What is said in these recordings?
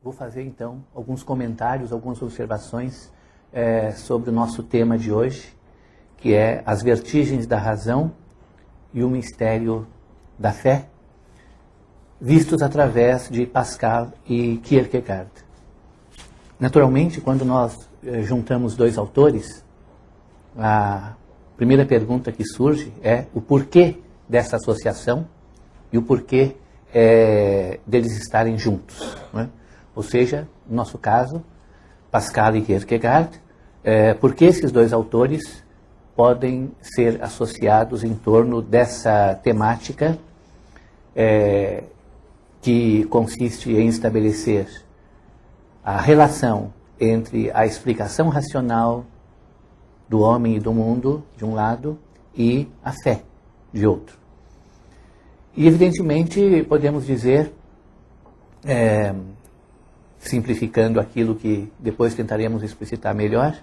Vou fazer então alguns comentários, algumas observações sobre o nosso tema de hoje, que é as vertigens da razão e o mistério da fé, vistos através de Pascal e Kierkegaard. Naturalmente, quando nós juntamos dois autores, a primeira pergunta que surge é o porquê dessa associação e o porquê deles estarem juntos, não é? Ou seja, no nosso caso, Pascal e Kierkegaard, por que esses dois autores podem ser associados em torno dessa temática que consiste em estabelecer a relação entre a explicação racional do homem e do mundo, de um lado, e a fé, de outro. E, evidentemente, podemos dizer, simplificando aquilo que depois tentaremos explicitar melhor,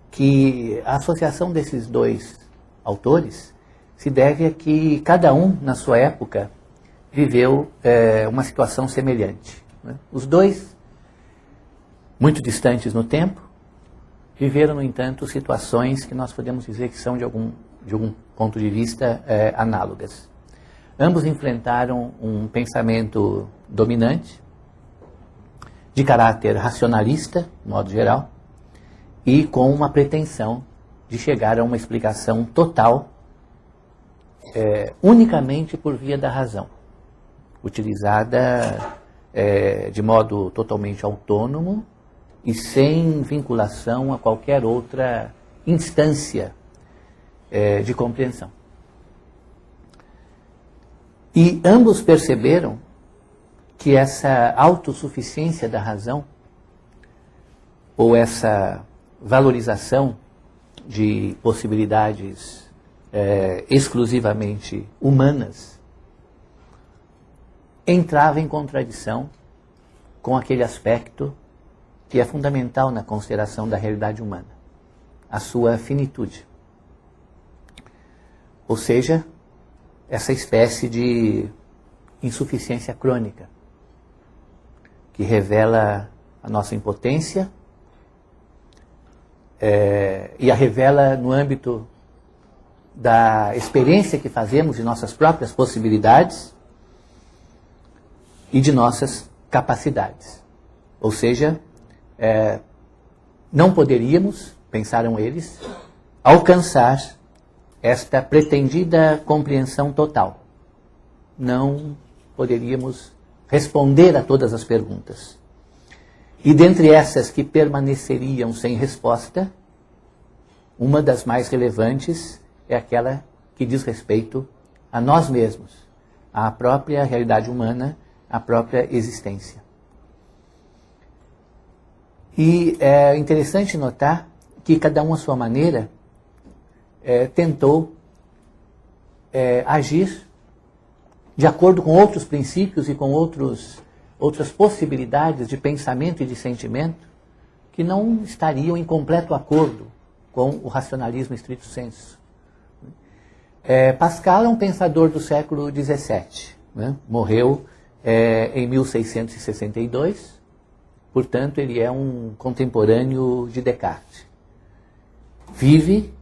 que a associação desses dois autores se deve a que cada um, na sua época, viveu uma situação semelhante, né? Os dois, muito distantes no tempo, viveram, no entanto, situações que nós podemos dizer que são, de algum ponto de vista, análogas. Ambos enfrentaram um pensamento dominante, de caráter racionalista, de modo geral, e com uma pretensão de chegar a uma explicação total, unicamente por via da razão, utilizada de modo totalmente autônomo e sem vinculação a qualquer outra instância de compreensão. E ambos perceberam que essa autossuficiência da razão, ou essa valorização de possibilidades exclusivamente humanas, entrava em contradição com aquele aspecto que é fundamental na consideração da realidade humana, a sua finitude. Ou seja, essa espécie de insuficiência crônica, que revela a nossa impotência e a revela no âmbito da experiência que fazemos de nossas próprias possibilidades e de nossas capacidades. Ou seja, não poderíamos, pensaram eles, alcançar esta pretendida compreensão total. Não poderíamos responder a todas as perguntas. E dentre essas que permaneceriam sem resposta, uma das mais relevantes é aquela que diz respeito a nós mesmos, à própria realidade humana, à própria existência. E é interessante notar que cada um à sua maneira tentou agir de acordo com outros princípios e com outras possibilidades de pensamento e de sentimento que não estariam em completo acordo com o racionalismo stricto sensu. Pascal é um pensador do século XVII, né? Morreu em 1662, portanto ele é um contemporâneo de Descartes. Vive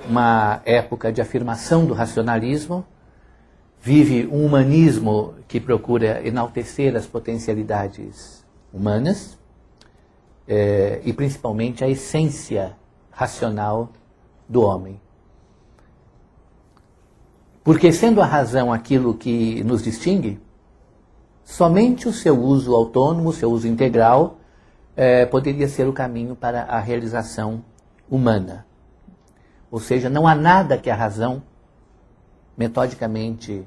uma época de afirmação do racionalismo, vive um humanismo que procura enaltecer as potencialidades humanas e principalmente a essência racional do homem. Porque, sendo a razão aquilo que nos distingue, somente o seu uso autônomo, o seu uso integral, poderia ser o caminho para a realização humana. Ou seja, não há nada que a razão, metodicamente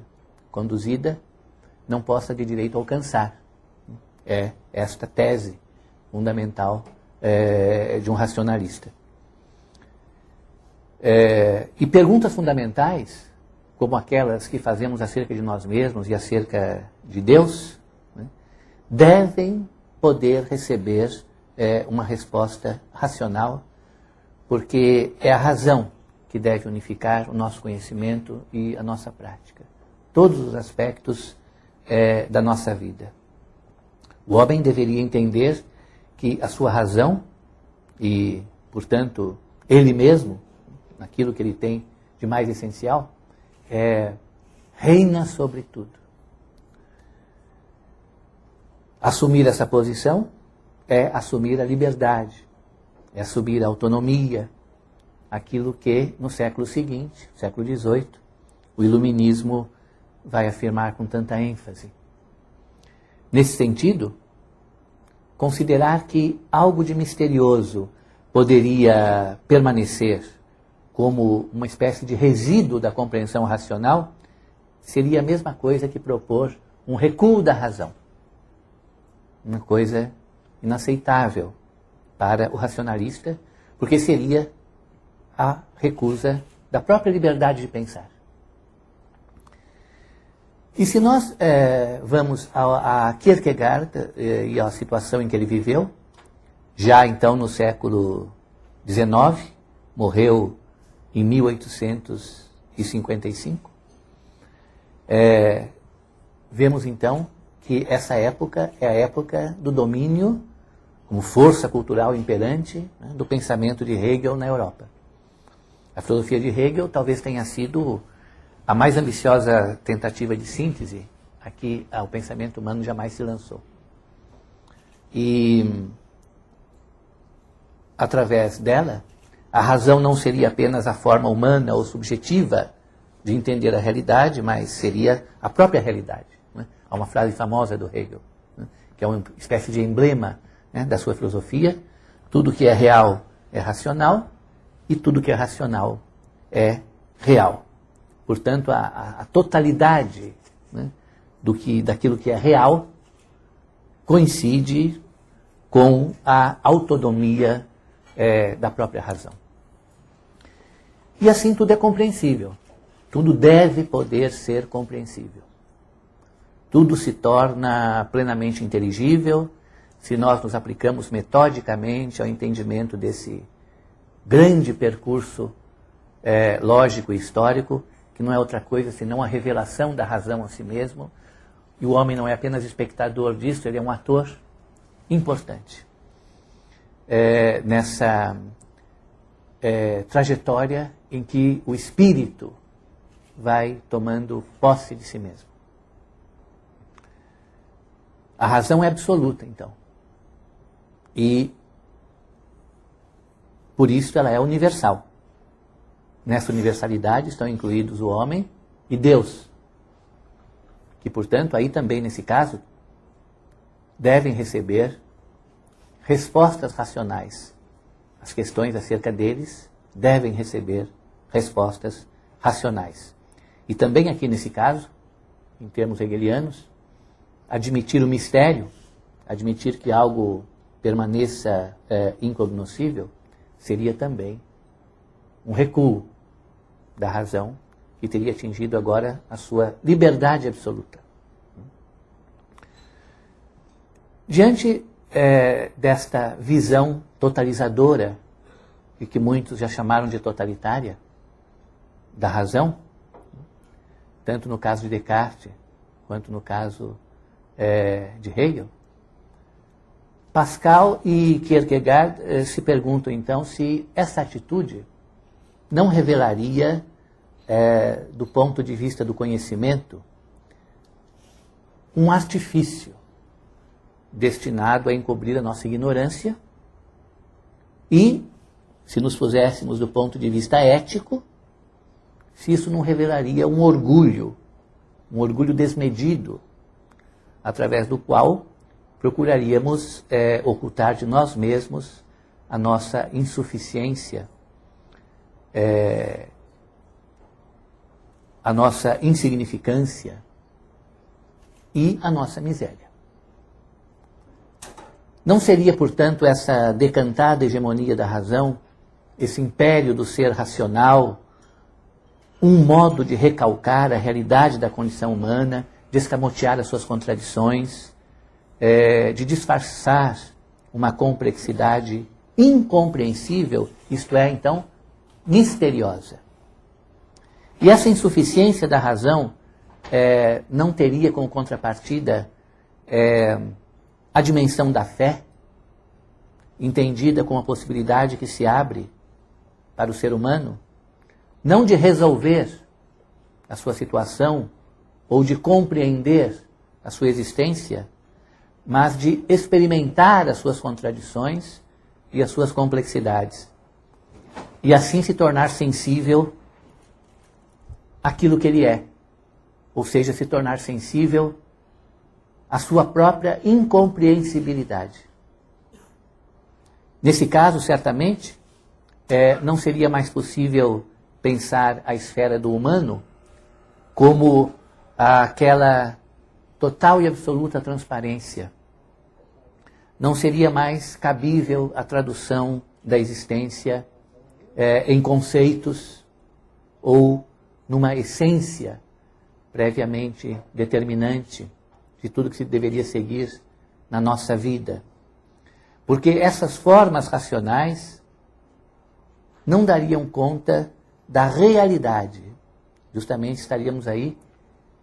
conduzida, não possa de direito alcançar. É esta tese fundamental de um racionalista. E perguntas fundamentais, como aquelas que fazemos acerca de nós mesmos e acerca de Deus, né, devem poder receber uma resposta racional, porque é a razão que deve unificar o nosso conhecimento e a nossa prática. Todos os aspectos da nossa vida. O homem deveria entender que a sua razão e, portanto, ele mesmo, naquilo que ele tem de mais essencial, reina sobre tudo. Assumir essa posição é assumir a liberdade, é assumir a autonomia, aquilo que no século seguinte, século XVIII, o iluminismo vai afirmar com tanta ênfase. Nesse sentido, considerar que algo de misterioso poderia permanecer como uma espécie de resíduo da compreensão racional seria a mesma coisa que propor um recuo da razão. Uma coisa inaceitável para o racionalista, porque seria a recusa da própria liberdade de pensar. E se nós vamos a Kierkegaard e à situação em que ele viveu, já então no século XIX, morreu em 1855, vemos então que essa época é a época do domínio, como força cultural imperante, né, do pensamento de Hegel na Europa. A filosofia de Hegel talvez tenha sido a mais ambiciosa tentativa de síntese a que o pensamento humano jamais se lançou. E, através dela, a razão não seria apenas a forma humana ou subjetiva de entender a realidade, mas seria a própria realidade. Né? Há uma frase famosa do Hegel, né, que é uma espécie de emblema, né, da sua filosofia: tudo que é real é racional e tudo que é racional é real. Portanto, a totalidade, né, daquilo que é real coincide com a autonomia da própria razão. E assim tudo é compreensível. Tudo deve poder ser compreensível. Tudo se torna plenamente inteligível se nós nos aplicamos metodicamente ao entendimento desse grande percurso lógico e histórico, que não é outra coisa senão a revelação da razão a si mesmo. E o homem não é apenas espectador disso, ele é um ator importante nessa trajetória em que o espírito vai tomando posse de si mesmo. A razão é absoluta, então. E, por isso, ela é universal. Nessa universalidade estão incluídos o homem e Deus, que, portanto, aí também, nesse caso, devem receber respostas racionais. As questões acerca deles devem receber respostas racionais. E também aqui nesse caso, em termos hegelianos, admitir o mistério, admitir que algo permaneça incognoscível, seria também um recuo da razão, que teria atingido agora a sua liberdade absoluta. Diante desta visão totalizadora, e que muitos já chamaram de totalitária, da razão, tanto no caso de Descartes, quanto no caso de Hegel, Pascal e Kierkegaard se perguntam, então, se essa atitude não revelaria, do ponto de vista do conhecimento, um artifício destinado a encobrir a nossa ignorância e, se nos puséssemos do ponto de vista ético, se isso não revelaria um orgulho desmedido, através do qual procuraríamos ocultar de nós mesmos a nossa insuficiência, a nossa insignificância e a nossa miséria. Não seria, portanto, essa decantada hegemonia da razão, esse império do ser racional, um modo de recalcar a realidade da condição humana, de escamotear as suas contradições, de disfarçar uma complexidade incompreensível, isto é, então, misteriosa. E essa insuficiência da razão não teria como contrapartida a dimensão da fé, entendida como a possibilidade que se abre para o ser humano, não de resolver a sua situação ou de compreender a sua existência, mas de experimentar as suas contradições e as suas complexidades. E assim se tornar sensível àquilo que ele é. Ou seja, se tornar sensível à sua própria incompreensibilidade. Nesse caso, certamente, não seria mais possível pensar a esfera do humano como aquela total e absoluta transparência. Não seria mais cabível a tradução da existência em conceitos ou numa essência previamente determinante de tudo que se deveria seguir na nossa vida. Porque essas formas racionais não dariam conta da realidade. Justamente estaríamos aí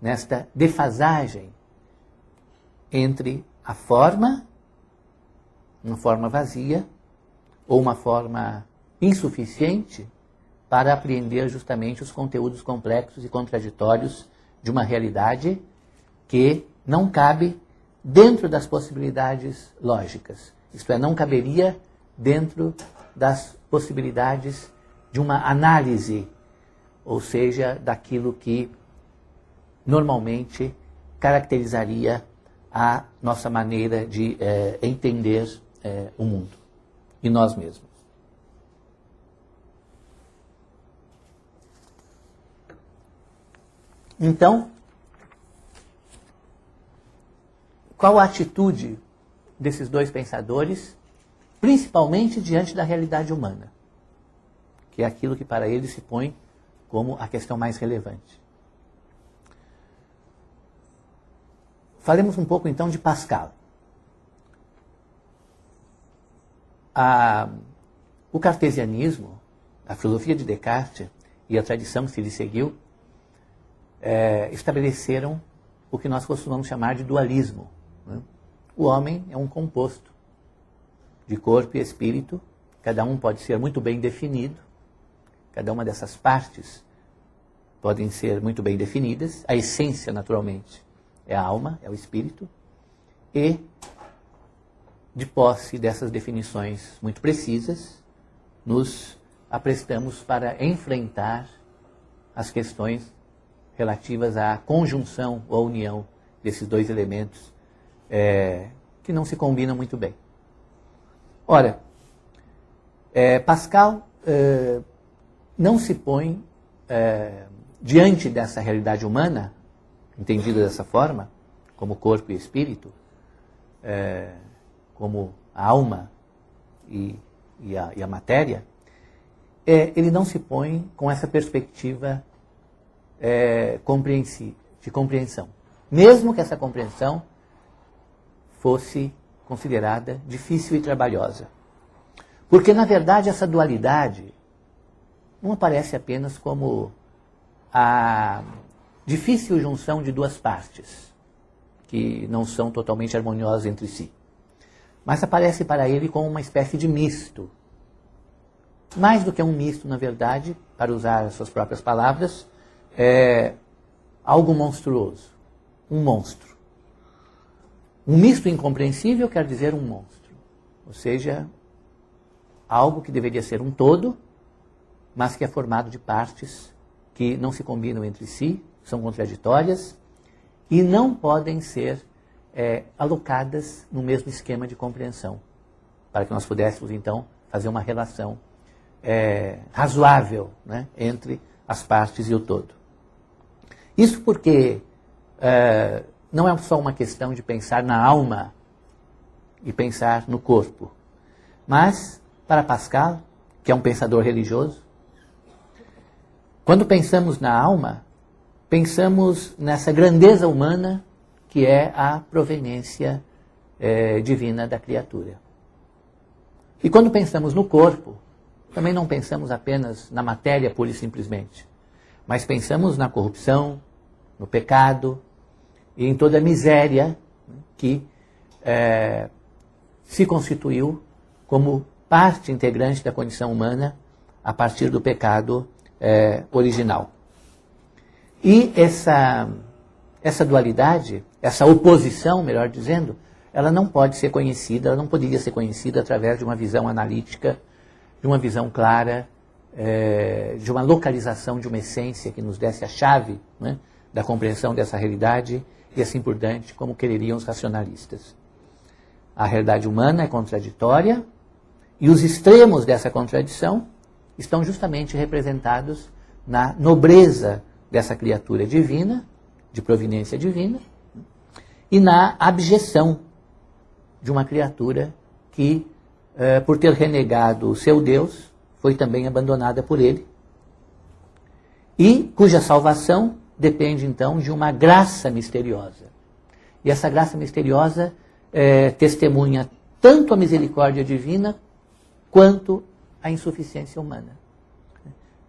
nesta defasagem entre a forma, uma forma vazia, ou uma forma insuficiente para apreender justamente os conteúdos complexos e contraditórios de uma realidade que não cabe dentro das possibilidades lógicas. Isto é, não caberia dentro das possibilidades de uma análise, ou seja, daquilo que normalmente caracterizaria a nossa maneira de entender o mundo e nós mesmos. Então, qual a atitude desses dois pensadores, principalmente diante da realidade humana, que é aquilo que para eles se põe como a questão mais relevante? Falemos um pouco então de Pascal. O cartesianismo, a filosofia de Descartes e a tradição que se lhe seguiu estabeleceram o que nós costumamos chamar de dualismo, né? O homem é um composto de corpo e espírito, cada um pode ser muito bem definido, cada uma dessas partes podem ser muito bem definidas, a essência, naturalmente, é a alma, é o espírito, e, de posse dessas definições muito precisas, nos aprestamos para enfrentar as questões relativas à conjunção ou à união desses dois elementos que não se combinam muito bem. Ora, Pascal não se põe diante dessa realidade humana, entendida dessa forma, como corpo e espírito, como a alma e a matéria, ele não se põe com essa perspectiva de compreensão. Mesmo que essa compreensão fosse considerada difícil e trabalhosa. Porque, na verdade, essa dualidade não aparece apenas como a difícil junção de duas partes, que não são totalmente harmoniosas entre si. Mas aparece para ele como uma espécie de misto. Mais do que um misto, na verdade, para usar as suas próprias palavras, algo monstruoso, um monstro. Um misto incompreensível quer dizer um monstro, ou seja, algo que deveria ser um todo, mas que é formado de partes que não se combinam entre si, são contraditórias e não podem ser alocadas no mesmo esquema de compreensão, para que nós pudéssemos, então, fazer uma relação razoável, né, entre as partes e o todo. Isso porque não é só uma questão de pensar na alma e pensar no corpo, mas, para Pascal, que é um pensador religioso, quando pensamos na alma, pensamos nessa grandeza humana que é a proveniência divina da criatura. E quando pensamos no corpo, também não pensamos apenas na matéria pura e simplesmente, mas pensamos na corrupção, no pecado e em toda a miséria que se constituiu como parte integrante da condição humana a partir do pecado original. E essa dualidade, essa oposição, melhor dizendo, ela não pode ser conhecida, ela não poderia ser conhecida através de uma visão analítica, de uma visão clara, de uma localização de uma essência que nos desse a chave, né, da compreensão dessa realidade e assim por diante, como quereriam os racionalistas. A realidade humana é contraditória e os extremos dessa contradição estão justamente representados na nobreza dessa criatura divina, de proveniência divina, e na abjeção de uma criatura que, por ter renegado o seu Deus, foi também abandonada por ele, e cuja salvação depende, então, de uma graça misteriosa. E essa graça misteriosa testemunha tanto a misericórdia divina quanto a insuficiência humana.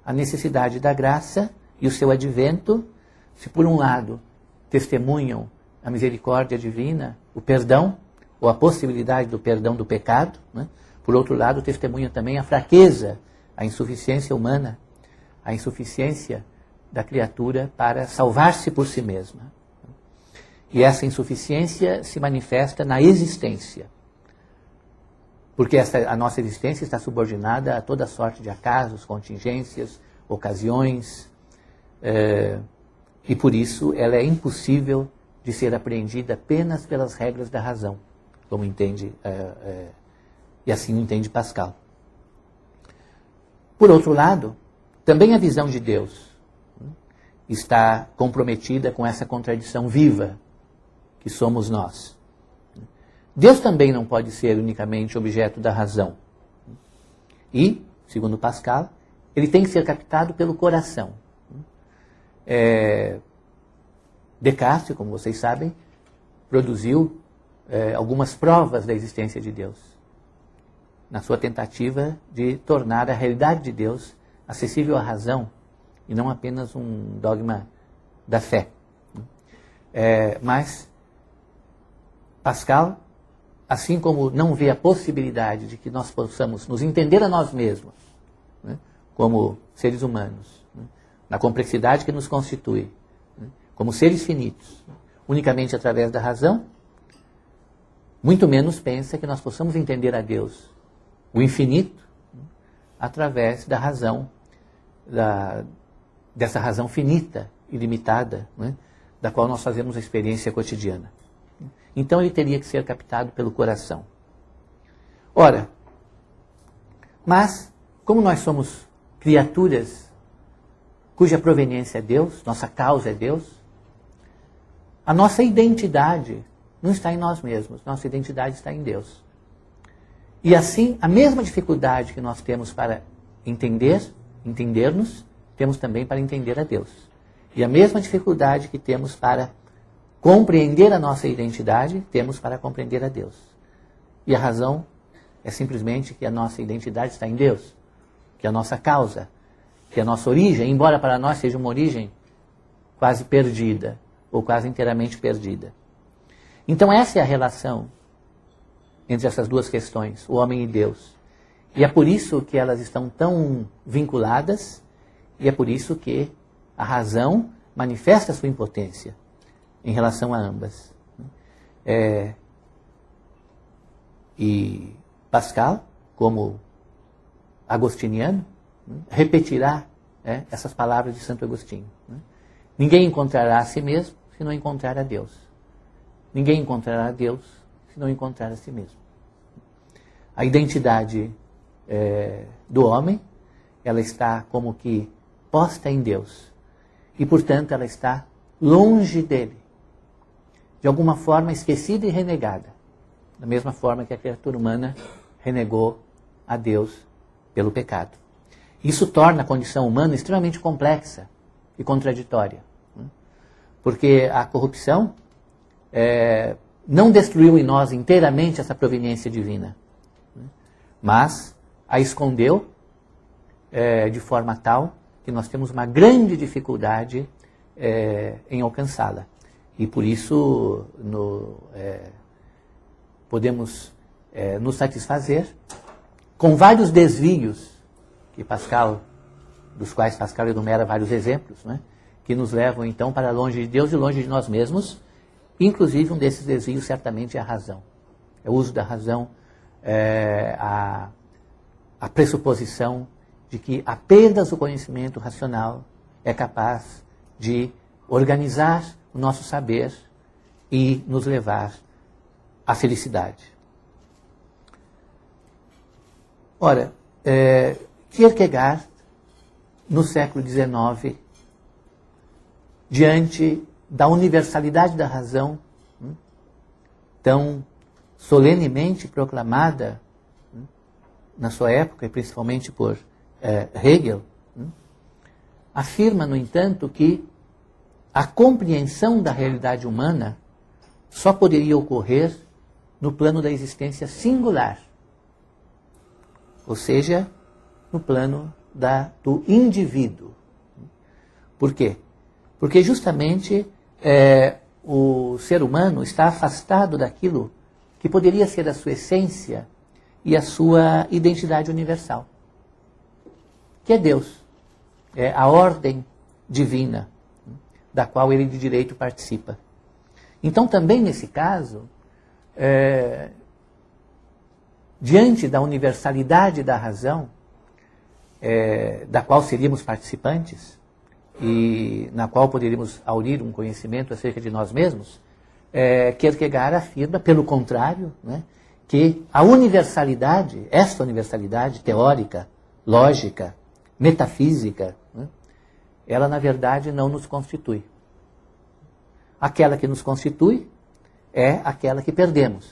A necessidade da graça e o seu advento, se por um lado testemunham a misericórdia divina, o perdão, ou a possibilidade do perdão do pecado, né? Por outro lado testemunham também a fraqueza, a insuficiência humana, a insuficiência da criatura para salvar-se por si mesma. E essa insuficiência se manifesta na existência. Porque a nossa existência está subordinada a toda sorte de acasos, contingências, ocasiões, e por isso ela é impossível de ser apreendida apenas pelas regras da razão, como entende, e assim o entende Pascal. Por outro lado, também a visão de Deus está comprometida com essa contradição viva que somos nós. Deus também não pode ser unicamente objeto da razão. E, segundo Pascal, ele tem que ser captado pelo coração. Descartes, como vocês sabem, produziu algumas provas da existência de Deus, na sua tentativa de tornar a realidade de Deus acessível à razão e não apenas um dogma da fé. Mas Pascal, assim como não vê a possibilidade de que nós possamos nos entender a nós mesmos, né, como seres humanos, né, na complexidade que nos constitui, né, como seres finitos, unicamente através da razão, muito menos pensa que nós possamos entender a Deus, o infinito, né, através da razão, dessa razão finita e limitada, né, da qual nós fazemos a experiência cotidiana. Então ele teria que ser captado pelo coração. Ora, mas, como nós somos criaturas cuja proveniência é Deus, nossa causa é Deus, a nossa identidade não está em nós mesmos, nossa identidade está em Deus. E assim, a mesma dificuldade que nós temos para entendermos, temos também para entender a Deus. E a mesma dificuldade que temos para compreender a nossa identidade, temos para compreender a Deus. E a razão é simplesmente que a nossa identidade está em Deus, que a nossa causa, que a nossa origem, embora para nós seja uma origem quase perdida, ou quase inteiramente perdida. Então essa é a relação entre essas duas questões, o homem e Deus. E é por isso que elas estão tão vinculadas, e é por isso que a razão manifesta a sua impotência em relação a ambas. E Pascal, como agostiniano, repetirá essas palavras de Santo Agostinho. Ninguém encontrará a si mesmo se não encontrar a Deus. Ninguém encontrará a Deus se não encontrar a si mesmo. A identidade do homem, ela está como que posta em Deus. E, portanto, ela está longe dele. De alguma forma esquecida e renegada. Da mesma forma que a criatura humana renegou a Deus pelo pecado. Isso torna a condição humana extremamente complexa e contraditória. Porque a corrupção não destruiu em nós inteiramente essa proveniência divina, mas a escondeu de forma tal que nós temos uma grande dificuldade em alcançá-la. E por isso, podemos nos satisfazer com vários desvios dos quais Pascal enumera vários exemplos, né, que nos levam então para longe de Deus e longe de nós mesmos. Inclusive um desses desvios certamente é a razão. É o uso da razão, a pressuposição de que apenas o conhecimento racional é capaz de organizar o nosso saber e nos levar à felicidade. Ora, Kierkegaard, no século XIX, diante da universalidade da razão, tão solenemente proclamada na sua época, e principalmente por Hegel, afirma, no entanto, que a compreensão da realidade humana só poderia ocorrer no plano da existência singular, ou seja, no plano do indivíduo. Por quê? Porque justamente o ser humano está afastado daquilo que poderia ser a sua essência e a sua identidade universal, que é Deus, é a ordem divina, da qual ele de direito participa. Então, também nesse caso, diante da universalidade da razão, da qual seríamos participantes, e na qual poderíamos aurir um conhecimento acerca de nós mesmos, Kierkegaard afirma, pelo contrário, né, que a universalidade, esta universalidade teórica, lógica, metafísica, né, ela na verdade não nos constitui. Aquela que nos constitui é aquela que perdemos,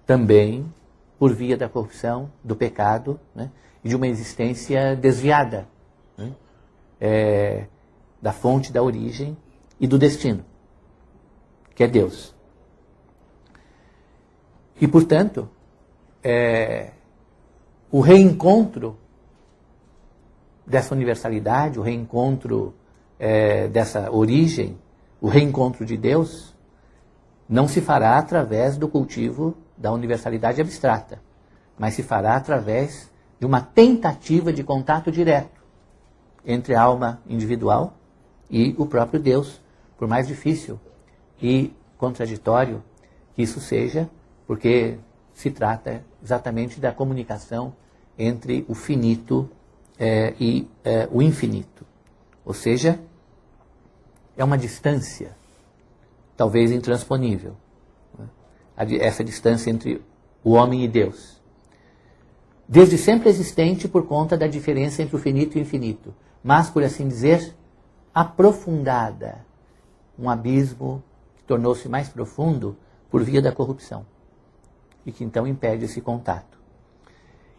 também por via da corrupção, do pecado, né, e de uma existência desviada, né, da fonte, da origem e do destino, que é Deus. E, portanto, o reencontro dessa universalidade, o reencontro dessa origem, o reencontro de Deus, não se fará através do cultivo da universalidade abstrata, mas se fará através de uma tentativa de contato direto entre a alma individual e o próprio Deus, por mais difícil e contraditório que isso seja, porque se trata exatamente da comunicação entre o finito e o infinito. Ou seja, é uma distância, talvez intransponível, né? Essa distância entre o homem e Deus. Desde sempre existente por conta da diferença entre o finito e o infinito, mas, por assim dizer, aprofundada. Um abismo que tornou-se mais profundo por via da corrupção e que então impede esse contato.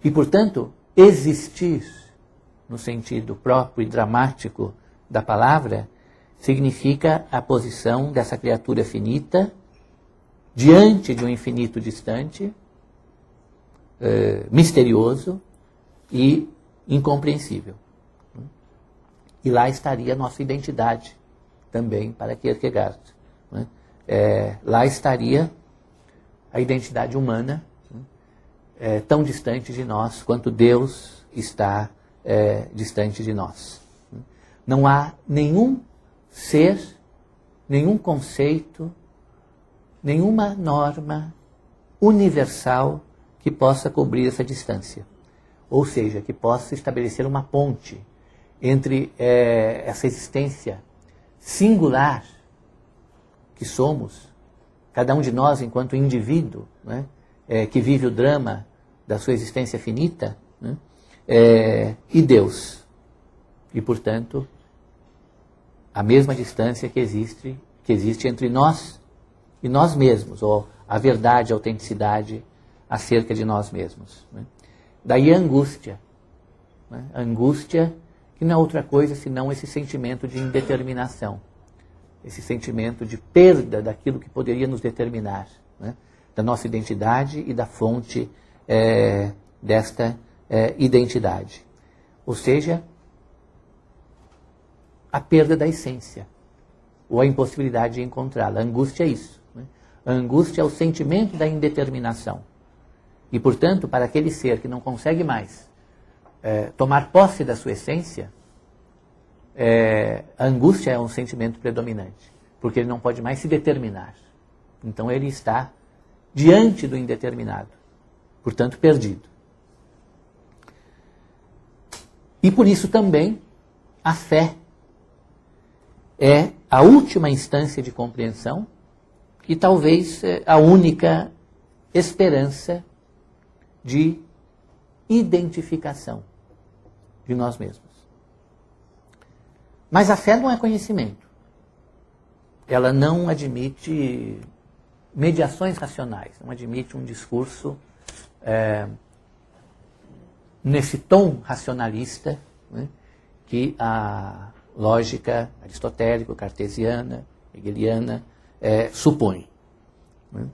E, portanto, existir, no sentido próprio e dramático da palavra, significa a posição dessa criatura finita diante de um infinito distante, misterioso e incompreensível. E lá estaria a nossa identidade também para Kierkegaard, né? Lá estaria a identidade humana, tão distante de nós quanto Deus está distante de nós. Não há nenhum ser, nenhum conceito, nenhuma norma universal que possa cobrir essa distância. Ou seja, que possa estabelecer uma ponte entre essa existência singular que somos, cada um de nós enquanto indivíduo, né, que vive o drama da sua existência finita, né, e Deus. E, portanto, a mesma distância que existe entre nós e nós mesmos, ou a verdade, a autenticidade acerca de nós mesmos, né. Daí a angústia, né, a angústia que não é outra coisa senão esse sentimento de indeterminação, esse sentimento de perda daquilo que poderia nos determinar, né, da nossa identidade e da fonte desta identidade. Ou seja, a perda da essência, ou a impossibilidade de encontrá-la. A angústia é isso, né? A angústia é o sentimento da indeterminação. E, portanto, para aquele ser que não consegue mais tomar posse da sua essência, a angústia é um sentimento predominante, porque ele não pode mais se determinar. Então ele está diante do indeterminado, portanto perdido. E por isso também a fé é a última instância de compreensão e talvez a única esperança de identificação de nós mesmos. Mas a fé não é conhecimento. Ela não admite mediações racionais, não admite um discurso nesse tom racionalista, né, que a lógica aristotélica, cartesiana, hegeliana supõe. Né.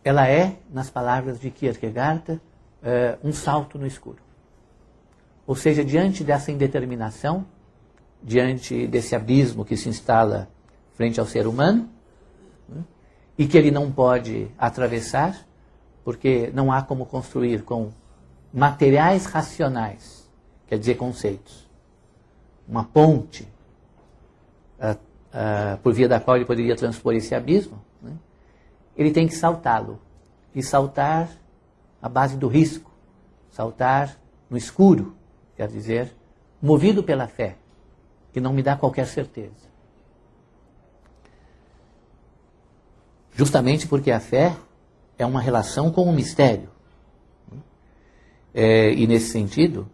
Ela é, nas palavras de Kierkegaard, um salto no escuro. Ou seja, diante dessa indeterminação, diante desse abismo que se instala frente ao ser humano, né, e que ele não pode atravessar, porque não há como construir com materiais racionais, quer dizer, conceitos, uma ponte por via da qual ele poderia transpor esse abismo, né, ele tem que saltá-lo. E saltar à base do risco, saltar no escuro, quer dizer, movido pela fé, que não me dá qualquer certeza. Justamente porque a fé é uma relação com o mistério. E nesse sentido,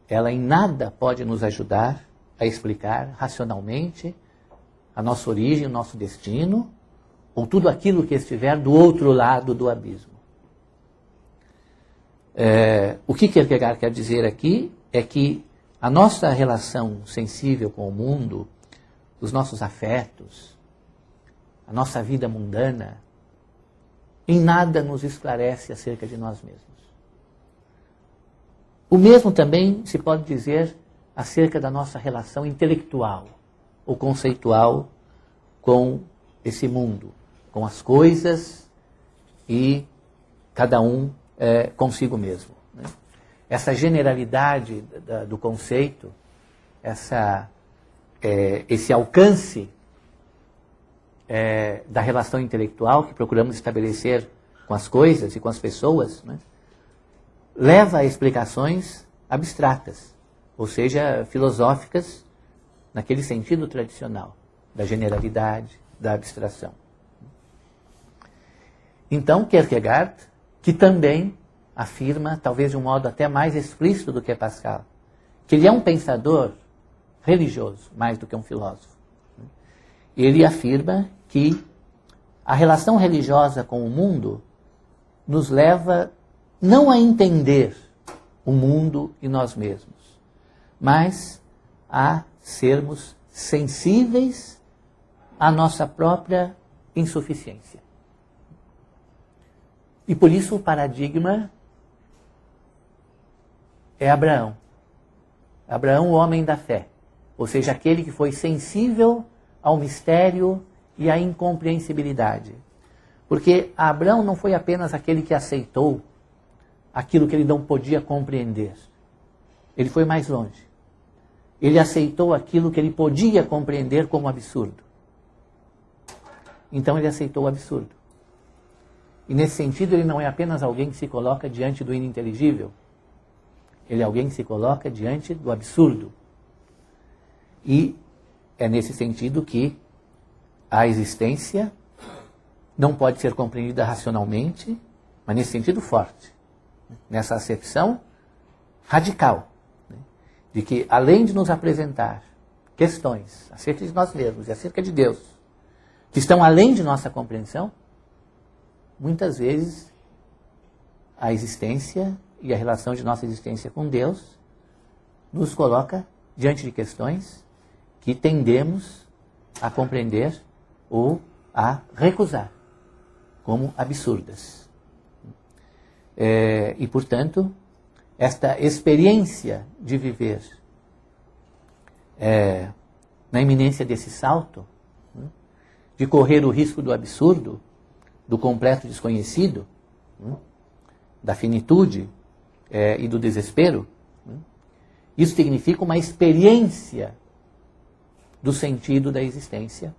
ela em nada pode nos ajudar a explicar racionalmente a nossa origem, o nosso destino, ou tudo aquilo que estiver do outro lado do abismo. O que Kierkegaard quer dizer aqui é que a nossa relação sensível com o mundo, os nossos afetos, a nossa vida mundana, em nada nos esclarece acerca de nós mesmos. O mesmo também se pode dizer acerca da nossa relação intelectual ou conceitual com esse mundo, com as coisas e cada um consigo mesmo. Né? Essa generalidade do conceito, esse alcance da relação intelectual que procuramos estabelecer com as coisas e com as pessoas, né, leva a explicações abstratas, ou seja, filosóficas, naquele sentido tradicional, da generalidade, da abstração. Então, Kierkegaard, que também afirma, talvez de um modo até mais explícito do que Pascal, que ele é um pensador religioso, mais do que um filósofo. Ele afirma que a relação religiosa com o mundo nos leva não a entender o mundo e nós mesmos, mas a sermos sensíveis à nossa própria insuficiência. E por isso o paradigma é Abraão. Abraão, o homem da fé, ou seja, aquele que foi sensível ao mistério e à incompreensibilidade. Porque Abraão não foi apenas aquele que aceitou aquilo que ele não podia compreender. Ele foi mais longe. Ele aceitou aquilo que ele podia compreender como absurdo. Então ele aceitou o absurdo. E nesse sentido ele não é apenas alguém que se coloca diante do ininteligível. Ele é alguém que se coloca diante do absurdo. E é nesse sentido que a existência não pode ser compreendida racionalmente, mas nesse sentido forte. Nessa acepção radical, né, de que além de nos apresentar questões acerca de nós mesmos e acerca de Deus, que estão além de nossa compreensão, muitas vezes a existência e a relação de nossa existência com Deus nos coloca diante de questões que tendemos a compreender ou a recusar como absurdas. E, portanto, esta experiência de viver na iminência desse salto, né, de correr o risco do absurdo, do completo desconhecido, da finitude e do desespero. Isso significa uma experiência do sentido da existência.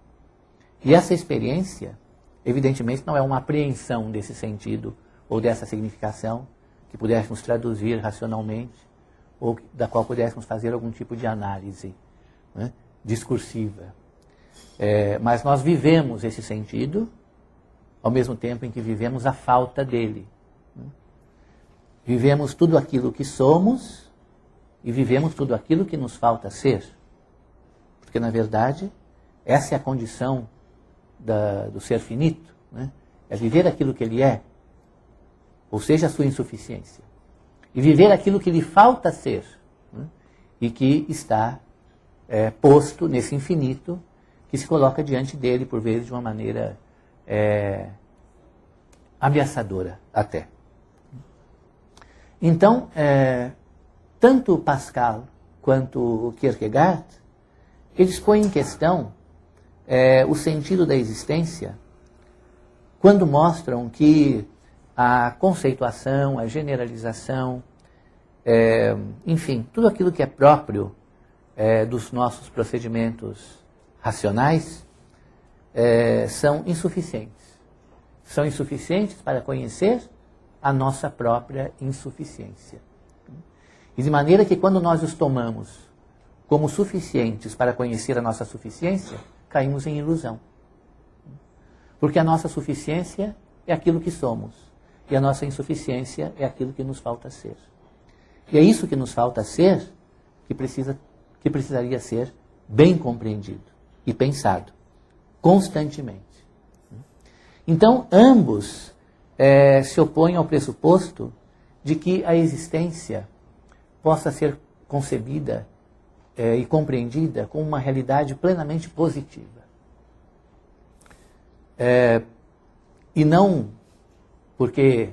E essa experiência, evidentemente, não é uma apreensão desse sentido ou dessa significação que pudéssemos traduzir racionalmente ou da qual pudéssemos fazer algum tipo de análise, né, discursiva. Mas nós vivemos esse sentido ao mesmo tempo em que vivemos a falta dele. Vivemos tudo aquilo que somos e vivemos tudo aquilo que nos falta ser. Porque, na verdade, essa é a condição do ser finito, né? É viver aquilo que ele é, ou seja, a sua insuficiência. E viver aquilo que lhe falta ser, né? E que está posto nesse infinito que se coloca diante dele, por vezes, de uma maneira ameaçadora até. Então, tanto Pascal quanto Kierkegaard, eles põem em questão o sentido da existência quando mostram que a conceituação, a generalização, enfim, tudo aquilo que é próprio dos nossos procedimentos racionais são insuficientes. São insuficientes para conhecer a nossa própria insuficiência. E de maneira que quando nós os tomamos como suficientes para conhecer a nossa suficiência, caímos em ilusão. Porque a nossa suficiência é aquilo que somos, e a nossa insuficiência é aquilo que nos falta ser. E é isso que nos falta ser que precisaria ser bem compreendido e pensado, constantemente. Então, ambos se opõem ao pressuposto de que a existência possa ser concebida e compreendida como uma realidade plenamente positiva. E não porque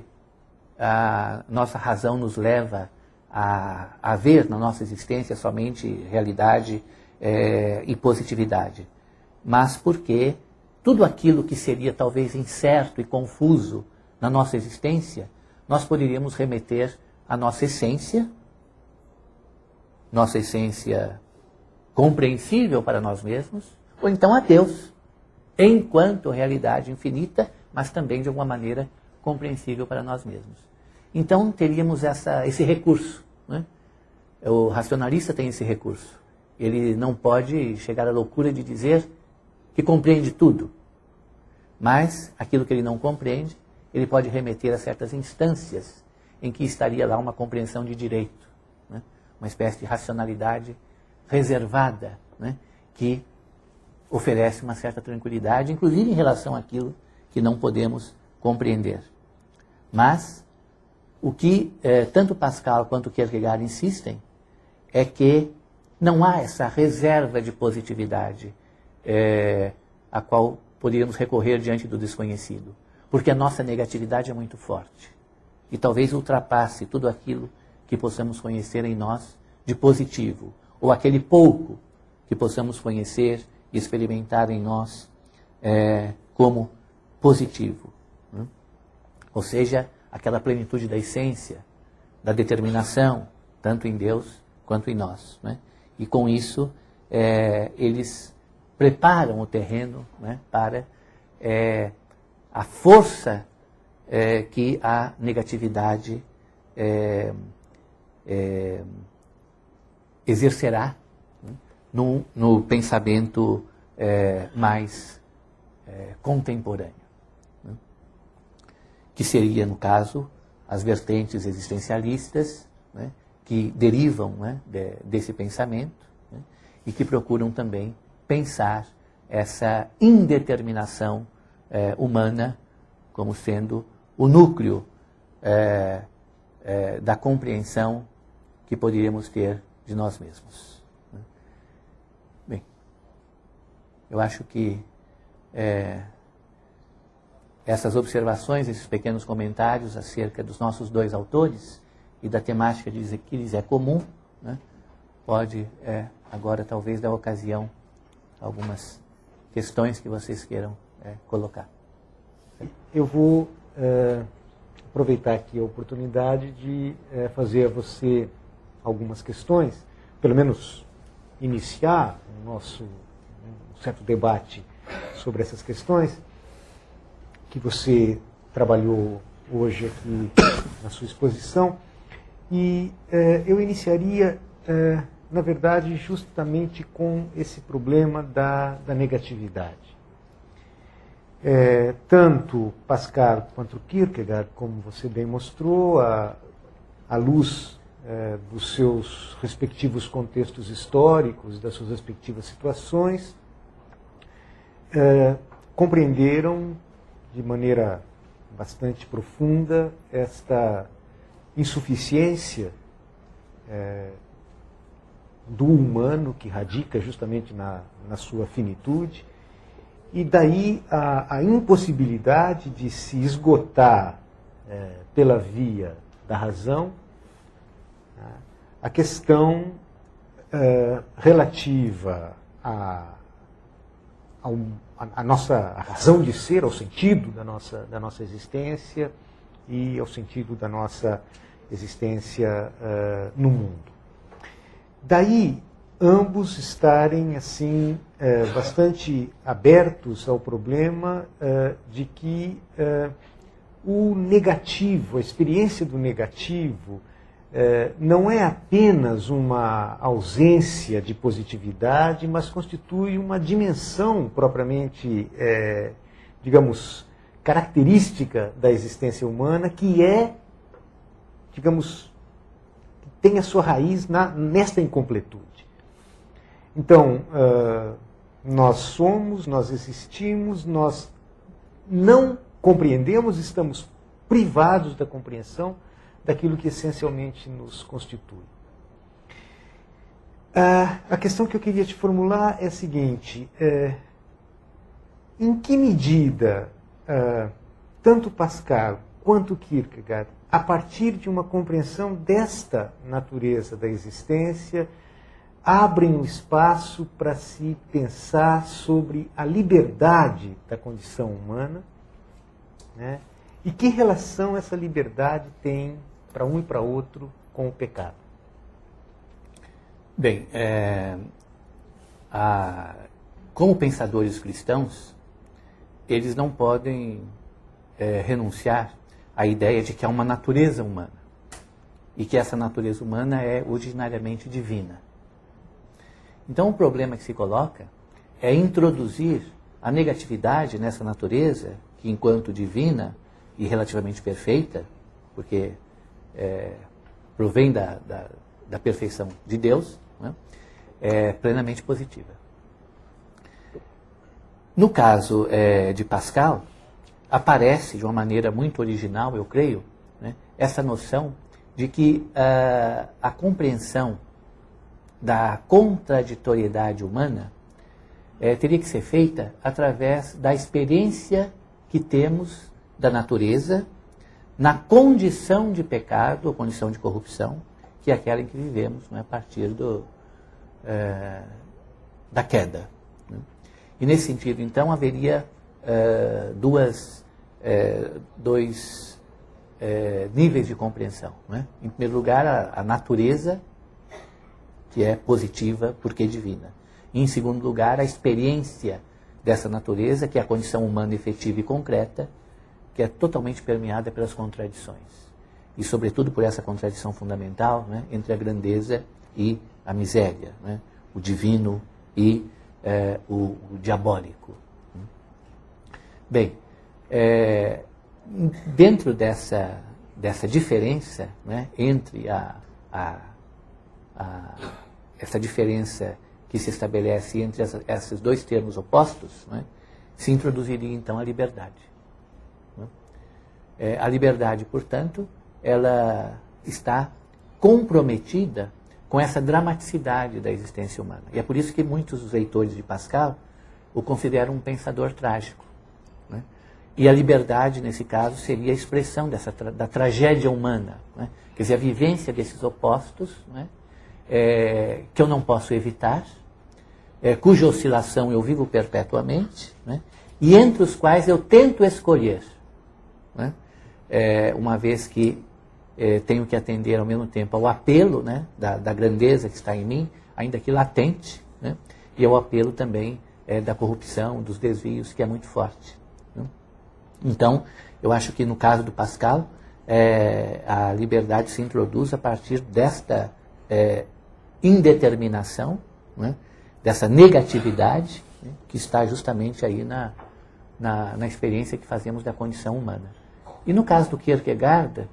a nossa razão nos leva a ver na nossa existência somente realidade e positividade, mas porque tudo aquilo que seria talvez incerto e confuso na nossa existência, nós poderíamos remeter à nossa essência compreensível para nós mesmos, ou então a Deus, enquanto realidade infinita, mas também de alguma maneira compreensível para nós mesmos. Então teríamos esse recurso, né? O racionalista tem esse recurso. Ele não pode chegar à loucura de dizer que compreende tudo, mas aquilo que ele não compreende, ele pode remeter a certas instâncias em que estaria lá uma compreensão de direito, né? Uma espécie de racionalidade reservada, né? Que oferece uma certa tranquilidade, inclusive em relação àquilo que não podemos compreender. Mas o que tanto Pascal quanto Kierkegaard insistem é que não há essa reserva de positividade a qual poderíamos recorrer diante do desconhecido, porque a nossa negatividade é muito forte e talvez ultrapasse tudo aquilo que possamos conhecer em nós de positivo, ou aquele pouco que possamos conhecer e experimentar em nós como positivo, né? Ou seja, aquela plenitude da essência, da determinação, tanto em Deus quanto em nós, né? E com isso eles preparam o terreno, né, para a força que a negatividade exercerá, né, no pensamento mais contemporâneo, né, que seria, no caso, as vertentes existencialistas, né, que derivam, né, desse pensamento, né, e que procuram também pensar essa indeterminação humana como sendo o núcleo da compreensão que poderíamos ter de nós mesmos. Bem, eu acho que essas observações, esses pequenos comentários acerca dos nossos dois autores e da temática que lhes é comum, né, pode agora talvez dar ocasião a algumas questões que vocês queiram colocar. Eu vou aproveitar aqui a oportunidade de fazer a você algumas questões, pelo menos iniciar um certo debate sobre essas questões que você trabalhou hoje aqui na sua exposição. E eu iniciaria, na verdade, justamente com esse problema da negatividade. Tanto Pascal quanto Kierkegaard, como você bem mostrou, à luz dos seus respectivos contextos históricos, das suas respectivas situações, compreenderam de maneira bastante profunda esta insuficiência do humano, que radica justamente na sua finitude, e daí a impossibilidade de se esgotar pela via da razão a questão relativa à nossa razão de ser, ao sentido da nossa existência e ao sentido da nossa existência no mundo. Daí, ambos estarem assim bastante abertos ao problema de que o negativo, a experiência do negativo, não é apenas uma ausência de positividade, mas constitui uma dimensão propriamente, digamos, característica da existência humana, que digamos, tem a sua raiz nesta incompletude. Então, nós somos, nós existimos, nós não compreendemos, estamos privados da compreensão daquilo que essencialmente nos constitui. A questão que eu queria te formular é a seguinte: em que medida tanto Pascal quanto Kierkegaard, a partir de uma compreensão desta natureza da existência, abrem um espaço para se pensar sobre a liberdade da condição humana, né? E que relação essa liberdade tem para um e para outro com o pecado? Bem, como pensadores cristãos, eles não podem renunciar à ideia de que há uma natureza humana e que essa natureza humana é originariamente divina. Então, o problema que se coloca é introduzir a negatividade nessa natureza, que enquanto divina e relativamente perfeita, porque provém da perfeição de Deus, né, é plenamente positiva. No caso de Pascal, aparece de uma maneira muito original, eu creio, né, essa noção de que a compreensão da contraditoriedade humana teria que ser feita através da experiência que temos da natureza na condição de pecado ou condição de corrupção, que é aquela em que vivemos, né, a partir da queda. Né? E nesse sentido, então, haveria dois níveis de compreensão. Né? Em primeiro lugar, a natureza, que é positiva porque é divina. E, em segundo lugar, a experiência dessa natureza, que é a condição humana efetiva e concreta, que é totalmente permeada pelas contradições. E, sobretudo, por essa contradição fundamental, né, entre a grandeza e a miséria, né, o divino e o diabólico. Bem, dentro dessa diferença, né, entre essa diferença que se estabelece entre esses dois termos opostos, né, se introduziria então a liberdade. Né? A liberdade, portanto, ela está comprometida com essa dramaticidade da existência humana. E é por isso que muitos dos leitores de Pascal o consideram um pensador trágico. Né? E a liberdade, nesse caso, seria a expressão da tragédia humana. Né? Quer dizer, a vivência desses opostos, né? Que eu não posso evitar, cuja oscilação eu vivo perpetuamente, né? E entre os quais eu tento escolher, né? Uma vez que tenho que atender ao mesmo tempo ao apelo, né, da grandeza que está em mim, ainda que latente, né? E ao apelo também da corrupção, dos desvios, que é muito forte, né? Então, eu acho que no caso do Pascal, a liberdade se introduz a partir desta indeterminação, né, dessa negatividade, né, que está justamente aí na experiência que fazemos da condição humana. E no caso do Kierkegaard,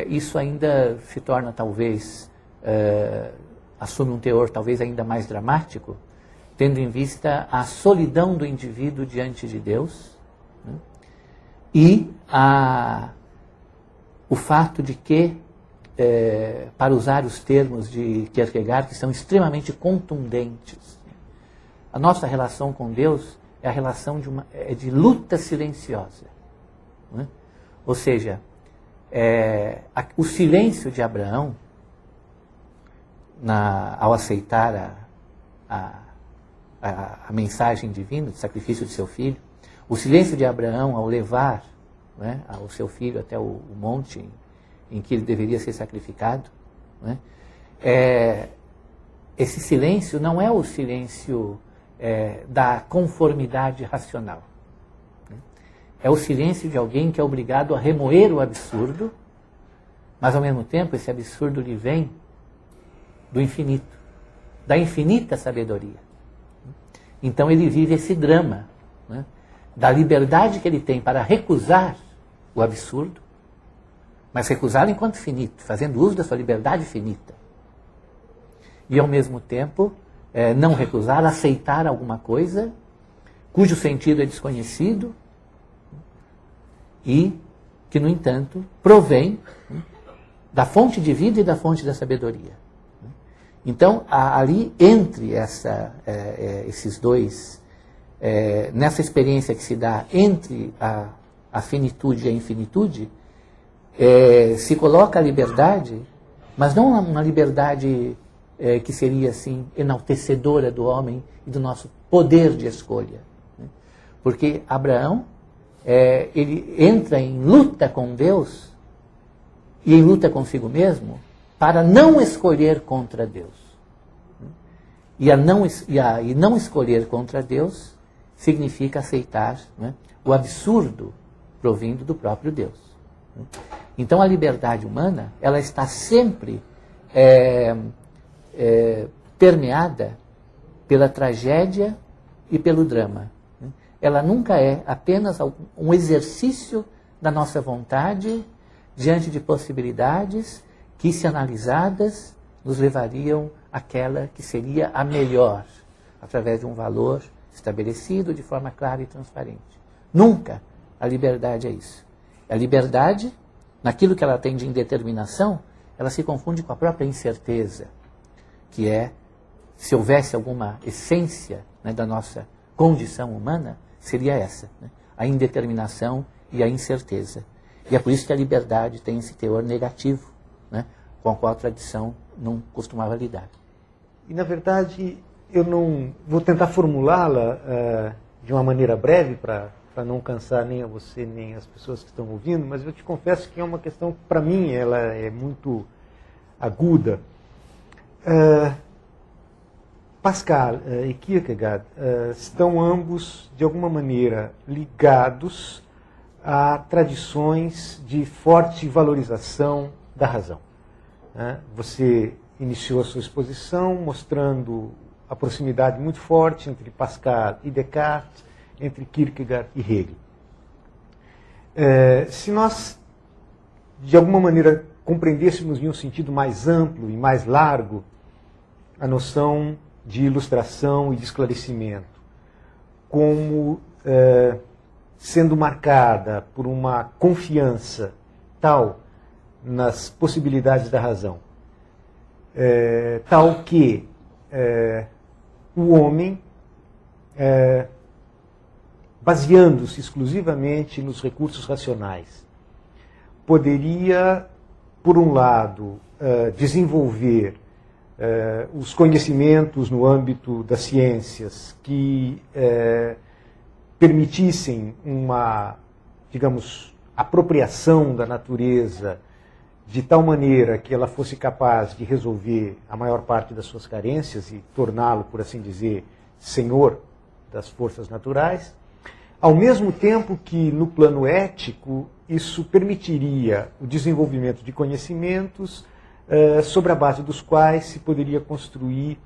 isso ainda se torna talvez, assume um teor talvez ainda mais dramático, tendo em vista a solidão do indivíduo diante de Deus, né, e o fato de que, para usar os termos de Kierkegaard, que são extremamente contundentes, a nossa relação com Deus é a relação de luta silenciosa, né? Ou seja, o silêncio de Abraão, ao aceitar a mensagem divina do sacrifício de seu filho, o silêncio de Abraão ao levar, né, o seu filho até o monte em que ele deveria ser sacrificado, né, esse silêncio não é o silêncio da conformidade racional. É o silêncio de alguém que é obrigado a remoer o absurdo, mas ao mesmo tempo esse absurdo lhe vem do infinito, da infinita sabedoria. Então ele vive esse drama, né, da liberdade que ele tem para recusar o absurdo, mas recusá-lo enquanto finito, fazendo uso da sua liberdade finita. E ao mesmo tempo não recusar, aceitar alguma coisa cujo sentido é desconhecido, e que, no entanto, provém da fonte de vida e da fonte da sabedoria. Então, ali, entre esses dois, nessa experiência que se dá entre a finitude e a infinitude, se coloca a liberdade, mas não uma liberdade que seria, assim, enaltecedora do homem e do nosso poder de escolha, né? Porque Abraão, ele entra em luta com Deus e em luta consigo mesmo para não escolher contra Deus. E não escolher contra Deus significa aceitar, né, o absurdo provindo do próprio Deus. Então a liberdade humana, ela está sempre permeada pela tragédia e pelo drama. Ela nunca é apenas um exercício da nossa vontade diante de possibilidades que, se analisadas, nos levariam àquela que seria a melhor, através de um valor estabelecido de forma clara e transparente. Nunca a liberdade é isso. A liberdade, naquilo que ela tem de indeterminação, ela se confunde com a própria incerteza, que é, se houvesse alguma essência, né, da nossa condição humana, seria essa, né? A indeterminação e a incerteza. E é por isso que a liberdade tem esse teor negativo, né, com a qual a tradição não costumava lidar. E, na verdade, eu não vou tentar formulá-la de uma maneira breve para não cansar nem a você nem as pessoas que estão ouvindo, mas eu te confesso que é uma questão que, para mim, ela é muito aguda. Pascal e Kierkegaard estão ambos, de alguma maneira, ligados a tradições de forte valorização da razão. Você iniciou a sua exposição mostrando a proximidade muito forte entre Pascal e Descartes, entre Kierkegaard e Hegel. Se nós, de alguma maneira, compreendêssemos em um sentido mais amplo e mais largo a noção de ilustração e de esclarecimento, como sendo marcada por uma confiança tal nas possibilidades da razão, tal que o homem, baseando-se exclusivamente nos recursos racionais, poderia, por um lado, desenvolver os conhecimentos no âmbito das ciências que permitissem uma, digamos, apropriação da natureza de tal maneira que ela fosse capaz de resolver a maior parte das suas carências e torná-lo, por assim dizer, senhor das forças naturais, ao mesmo tempo que, no plano ético, isso permitiria o desenvolvimento de conhecimentos sobre a base dos quais se poderia construir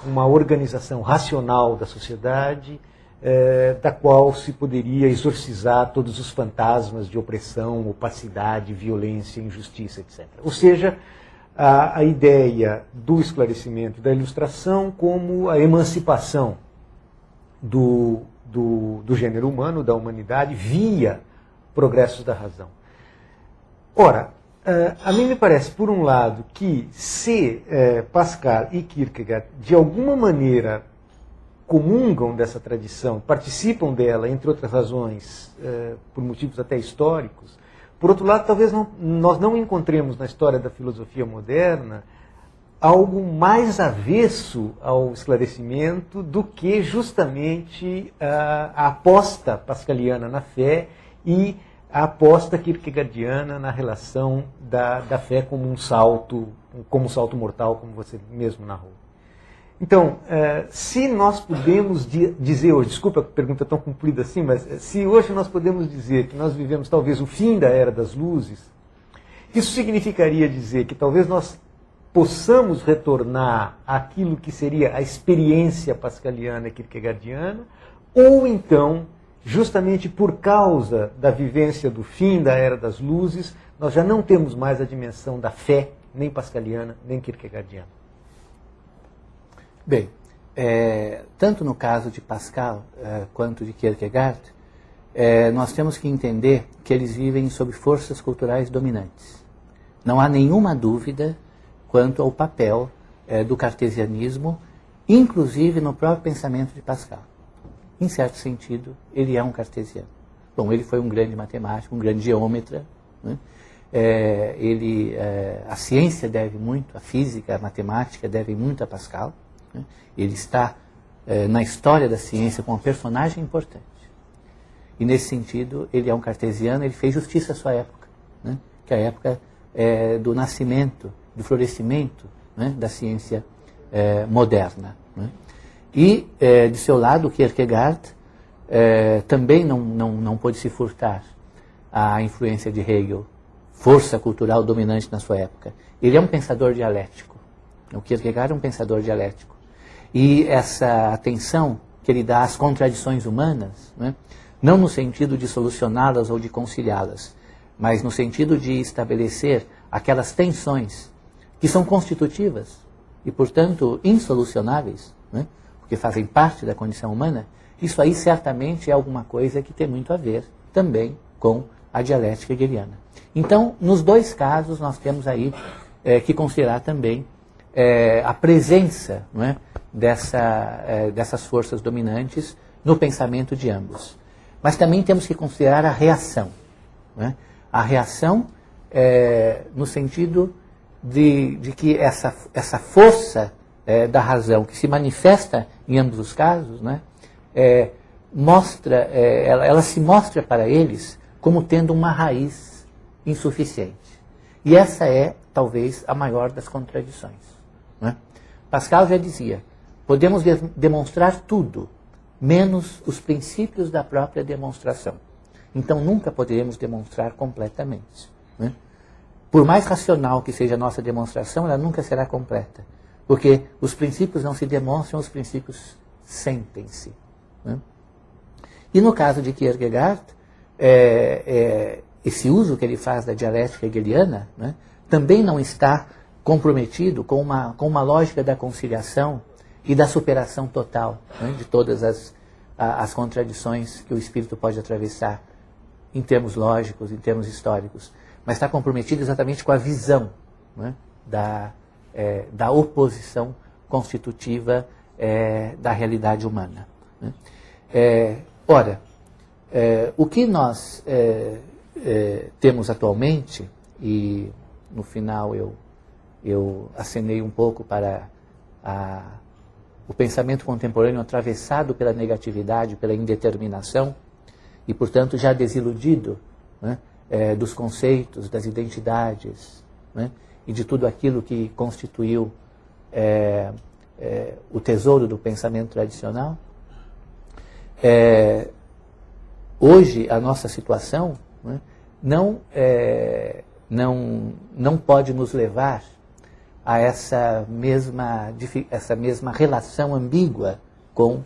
uma organização racional da sociedade, da qual se poderia exorcizar todos os fantasmas de opressão, opacidade, violência, injustiça, etc. Ou seja, a ideia do esclarecimento, da ilustração como a emancipação do gênero humano, da humanidade, via progressos da razão. Ora, a mim me parece, por um lado, que se Pascal e Kierkegaard, de alguma maneira, comungam dessa tradição, participam dela, entre outras razões, por motivos até históricos, por outro lado, talvez nós não encontremos na história da filosofia moderna algo mais avesso ao esclarecimento do que justamente a aposta pascaliana na fé e a aposta kierkegaardiana na relação da fé como um salto mortal, como você mesmo narrou. Então, se nós podemos dizer hoje, desculpa a pergunta tão comprida assim, mas se hoje nós podemos dizer que nós vivemos talvez o fim da Era das Luzes, isso significaria dizer que talvez nós possamos retornar àquilo que seria a experiência pascaliana e kierkegaardiana, ou então, justamente por causa da vivência do fim da Era das Luzes, nós já não temos mais a dimensão da fé, nem pascaliana, nem kierkegaardiana. Bem, tanto no caso de Pascal quanto de Kierkegaard, nós temos que entender que eles vivem sob forças culturais dominantes. Não há nenhuma dúvida quanto ao papel do cartesianismo, inclusive no próprio pensamento de Pascal. Em certo sentido, ele é um cartesiano. Bom, ele foi um grande matemático, um grande geômetra, né? A ciência deve muito, a física, a matemática devem muito a Pascal. Né? Ele está na história da ciência como um personagem importante. E nesse sentido, ele é um cartesiano, ele fez justiça à sua época, né? Que é a época do nascimento, do florescimento, né? Da ciência moderna. Né? E, de seu lado, Kierkegaard também não pôde se furtar à influência de Hegel, força cultural dominante na sua época. Ele é um pensador dialético. O Kierkegaard é um pensador dialético. E essa atenção que ele dá às contradições humanas, né, não no sentido de solucioná-las ou de conciliá-las, mas no sentido de estabelecer aquelas tensões que são constitutivas e, portanto, insolucionáveis, né, porque fazem parte da condição humana, isso aí certamente é alguma coisa que tem muito a ver também com a dialética hegeliana. Então, nos dois casos, nós temos aí que considerar também a presença, não é, dessas forças dominantes no pensamento de ambos. Mas também temos que considerar a reação. Não é? A reação no sentido de que essa força da razão que se manifesta em ambos os casos, né, ela se mostra para eles como tendo uma raiz insuficiente. E essa é, talvez, a maior das contradições. Né? Pascal já dizia, podemos demonstrar tudo, menos os princípios da própria demonstração. Então nunca poderemos demonstrar completamente. Né? Por mais racional que seja a nossa demonstração, ela nunca será completa. Porque os princípios não se demonstram, os princípios sentem-se. Né? E no caso de Kierkegaard, esse uso que ele faz da dialética hegeliana, né, também não está comprometido com uma lógica da conciliação e da superação total, né, de todas as contradições que o espírito pode atravessar em termos lógicos, em termos históricos, mas está comprometido exatamente com a visão, né, da oposição constitutiva da realidade humana. Né. O que nós temos atualmente, e no final eu eu acenei um pouco para o pensamento contemporâneo atravessado pela negatividade, pela indeterminação, e, portanto, já desiludido, né, dos conceitos, das identidades, né, e de tudo aquilo que constituiu o tesouro do pensamento tradicional. Hoje, a nossa situação, né, não pode nos levar a essa mesma relação ambígua com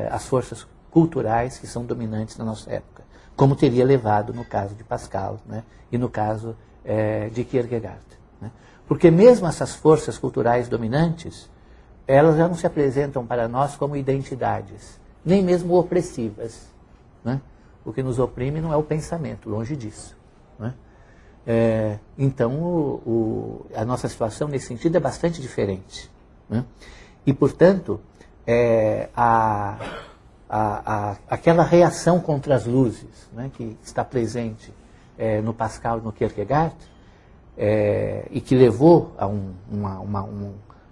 as forças culturais que são dominantes na nossa época, como teria levado no caso de Pascal, né, e no caso de Kierkegaard. Né? Porque mesmo essas forças culturais dominantes, elas já não se apresentam para nós como identidades, nem mesmo opressivas. Né? O que nos oprime não é o pensamento, longe disso. Né? Então, a nossa situação nesse sentido é bastante diferente. Né? E, portanto, aquela reação contra as luzes, né, que está presente no Pascal e no Kierkegaard, e que levou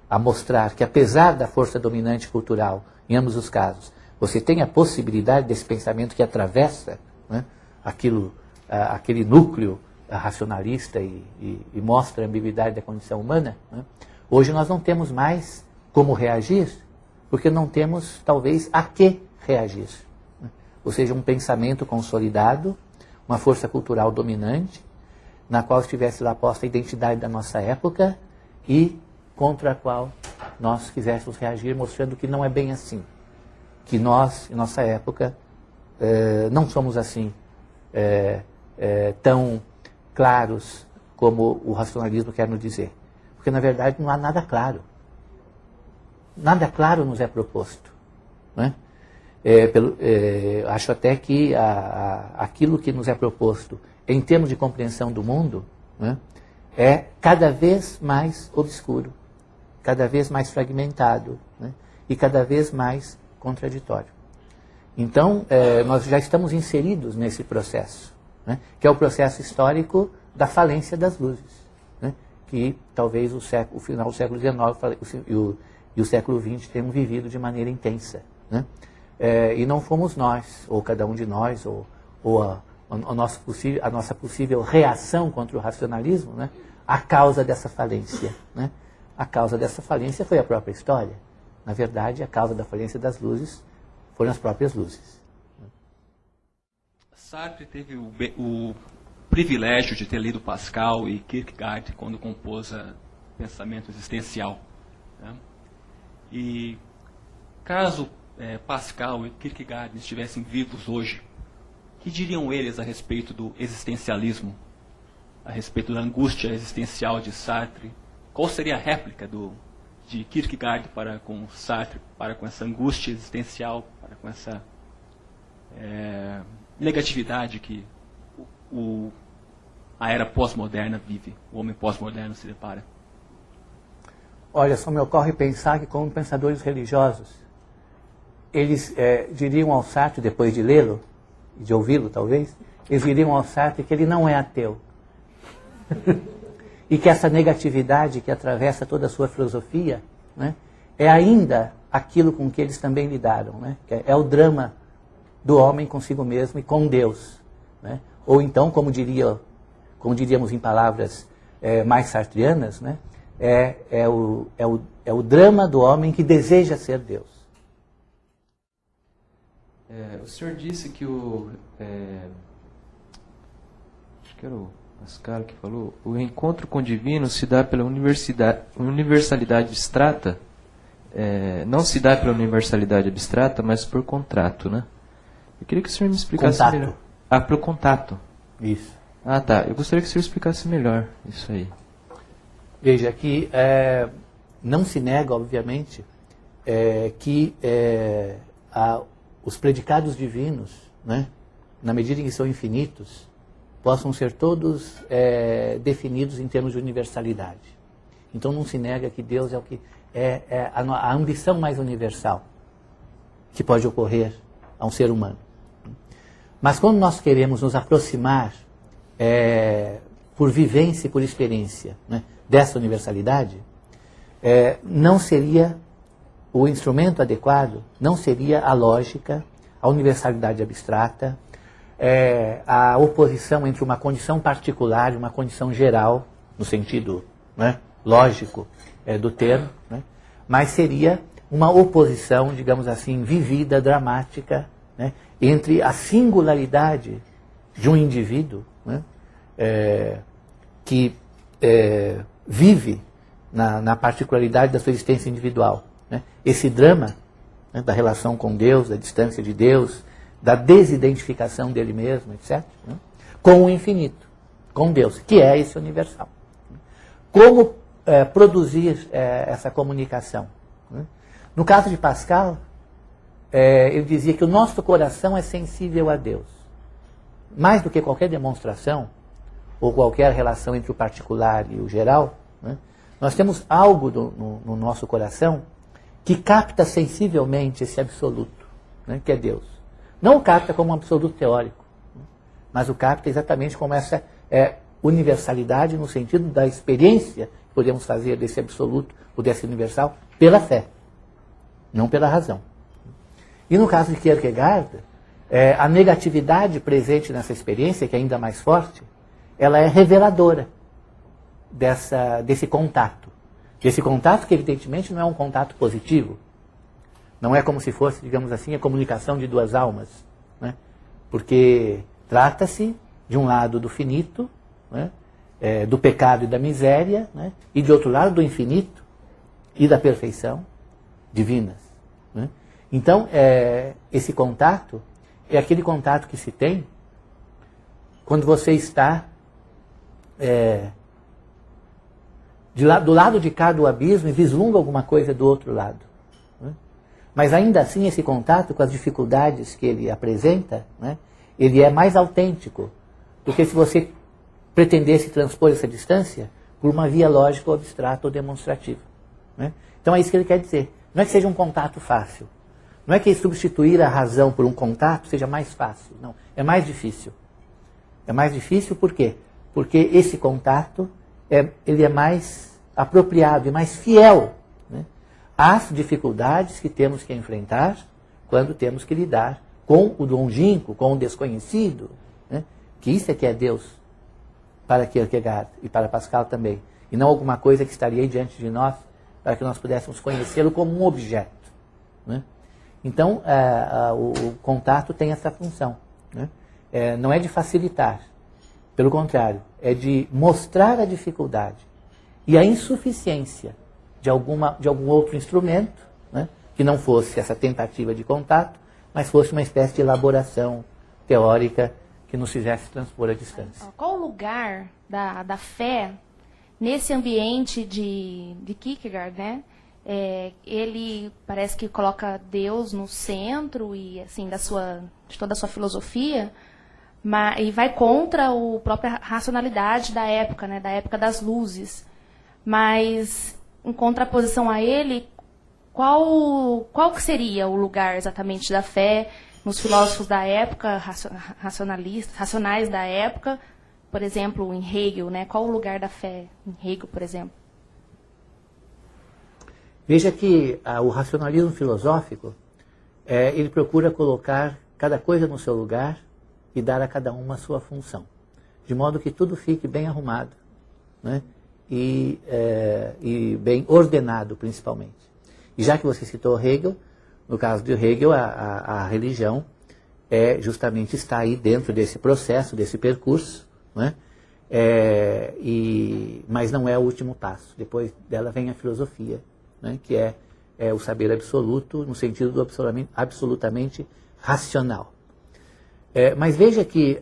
a mostrar que, apesar da força dominante cultural, em ambos os casos, você tem a possibilidade desse pensamento que atravessa, né, aquele núcleo racionalista e mostra a ambiguidade da condição humana. Né? Hoje nós não temos mais como reagir, porque não temos, talvez, a que reagir. Né? Ou seja, um pensamento consolidado, uma força cultural dominante, na qual estivesse lá posta a identidade da nossa época e contra a qual nós quiséssemos reagir, mostrando que não é bem assim. Que nós, em nossa época, não somos assim tão claros como o racionalismo quer nos dizer. Porque, na verdade, não há nada claro. Nada claro nos é proposto. Né? Acho até que aquilo que nos é proposto em termos de compreensão do mundo, né, é cada vez mais obscuro, cada vez mais fragmentado, né, e cada vez mais contraditório. Então, nós já estamos inseridos nesse processo, né, que é o processo histórico da falência das luzes, né, que talvez o final do século XIX e o século XX tenham vivido de maneira intensa. Né? E não fomos nós, ou cada um de nós, ou a nossa possível reação contra o racionalismo, né, a causa dessa falência. Né? A causa dessa falência foi a própria história. Na verdade, a causa da falência das luzes foram as próprias luzes. Sartre teve o privilégio de ter lido Pascal e Kierkegaard quando compôs o pensamento existencial. Né? E caso Pascal e Kierkegaard estivessem vivos hoje, o que diriam eles a respeito do existencialismo, a respeito da angústia existencial de Sartre? Qual seria a réplica de Kierkegaard para com Sartre, para com essa angústia existencial, para com essa negatividade que a era pós-moderna vive, o homem pós-moderno se depara? Olha, só me ocorre pensar que, como pensadores religiosos, eles diriam ao Sartre, depois de lê-lo, e de ouvi-lo talvez, eles diriam ao Sartre que ele não é ateu. E que essa negatividade que atravessa toda a sua filosofia, né, é ainda aquilo com que eles também lidaram. Né, que é o drama do homem consigo mesmo e com Deus. Né, ou então, como diríamos em palavras mais sartrianas, né, é o drama do homem que deseja ser Deus. O senhor disse que acho que era o Pascal que falou, o encontro com o divino se dá pela universalidade abstrata, não se dá pela universalidade abstrata, mas por contrato, né? Eu queria que o senhor me explicasse melhor. Pelo contato. Isso. Tá. Eu gostaria que o senhor explicasse melhor isso aí. Veja, que não se nega, obviamente, que os predicados divinos, né, na medida em que são infinitos, possam ser todos definidos em termos de universalidade. Então não se nega que Deus é o que a ambição mais universal que pode ocorrer a um ser humano. Mas quando nós queremos nos aproximar por vivência e por experiência, né, dessa universalidade, não seria o instrumento adequado, não seria a lógica, a universalidade abstrata, a oposição entre uma condição particular e uma condição geral, no sentido, né, lógico do termo, né, mas seria uma oposição, digamos assim, vivida, dramática, né, entre a singularidade de um indivíduo, né, que vive na particularidade da sua existência individual, né, esse drama, né, da relação com Deus, da distância de Deus, da desidentificação dele mesmo, etc., né, com o infinito, com Deus, que é esse universal. Como produzir essa comunicação? Né? No caso de Pascal, ele dizia que o nosso coração é sensível a Deus. Mais do que qualquer demonstração, ou qualquer relação entre o particular e o geral, né, nós temos algo no nosso coração que capta sensivelmente esse absoluto, né, que é Deus. Não o capta como um absoluto teórico, mas o capta exatamente como essa universalidade no sentido da experiência que podemos fazer desse absoluto, ou desse universal, pela fé, não pela razão. E no caso de Kierkegaard, a negatividade presente nessa experiência, que é ainda mais forte, ela é reveladora desse contato. Esse contato que, evidentemente, não é um contato positivo. Não é como se fosse, digamos assim, a comunicação de duas almas, né? Porque trata-se, de um lado, do finito, né, do pecado e da miséria, né, e, de outro lado, do infinito e da perfeição divinas. Né? Então, esse contato é aquele contato que se tem quando você está do lado de cá do abismo e vislumbra alguma coisa do outro lado. Né? Mas ainda assim esse contato, com as dificuldades que ele apresenta, né, ele é mais autêntico do que se você pretendesse transpor essa distância por uma via lógica ou abstrata ou demonstrativa. Né? Então é isso que ele quer dizer. Não é que seja um contato fácil. Não é que substituir a razão por um contato seja mais fácil. Não, é mais difícil. É mais difícil por quê? Porque esse contato ele é mais apropriado e mais fiel, né, às dificuldades que temos que enfrentar quando temos que lidar com o longínquo, com o desconhecido, né, que isso é que é Deus para Kierkegaard e para Pascal também, e não alguma coisa que estaria aí diante de nós para que nós pudéssemos conhecê-lo como um objeto. Né? Então, o contato tem essa função. Né? Não é de facilitar, pelo contrário, é de mostrar a dificuldade e a insuficiência de algum outro instrumento, né, que não fosse essa tentativa de contato, mas fosse uma espécie de elaboração teórica que nos fizesse transpor a distância. Qual o lugar da fé nesse ambiente de Kierkegaard, né? Ele parece que coloca Deus no centro e assim de toda a sua filosofia, e vai contra a própria racionalidade da época, né? Da época das luzes. Mas em contraposição a ele, qual que seria o lugar exatamente da fé nos filósofos da época, racionais da época, por exemplo, em Hegel, né? Qual o lugar da fé em Hegel, por exemplo? Veja que o racionalismo filosófico, ele procura colocar cada coisa no seu lugar e dar a cada uma a sua função, de modo que tudo fique bem arrumado, né? E bem ordenado, principalmente. E já que você citou Hegel, no caso de Hegel, a religião justamente está aí dentro desse processo, desse percurso, né? Mas não é o último passo. Depois dela vem a filosofia, né? Que é o saber absoluto, no sentido do absolutamente racional. Mas veja que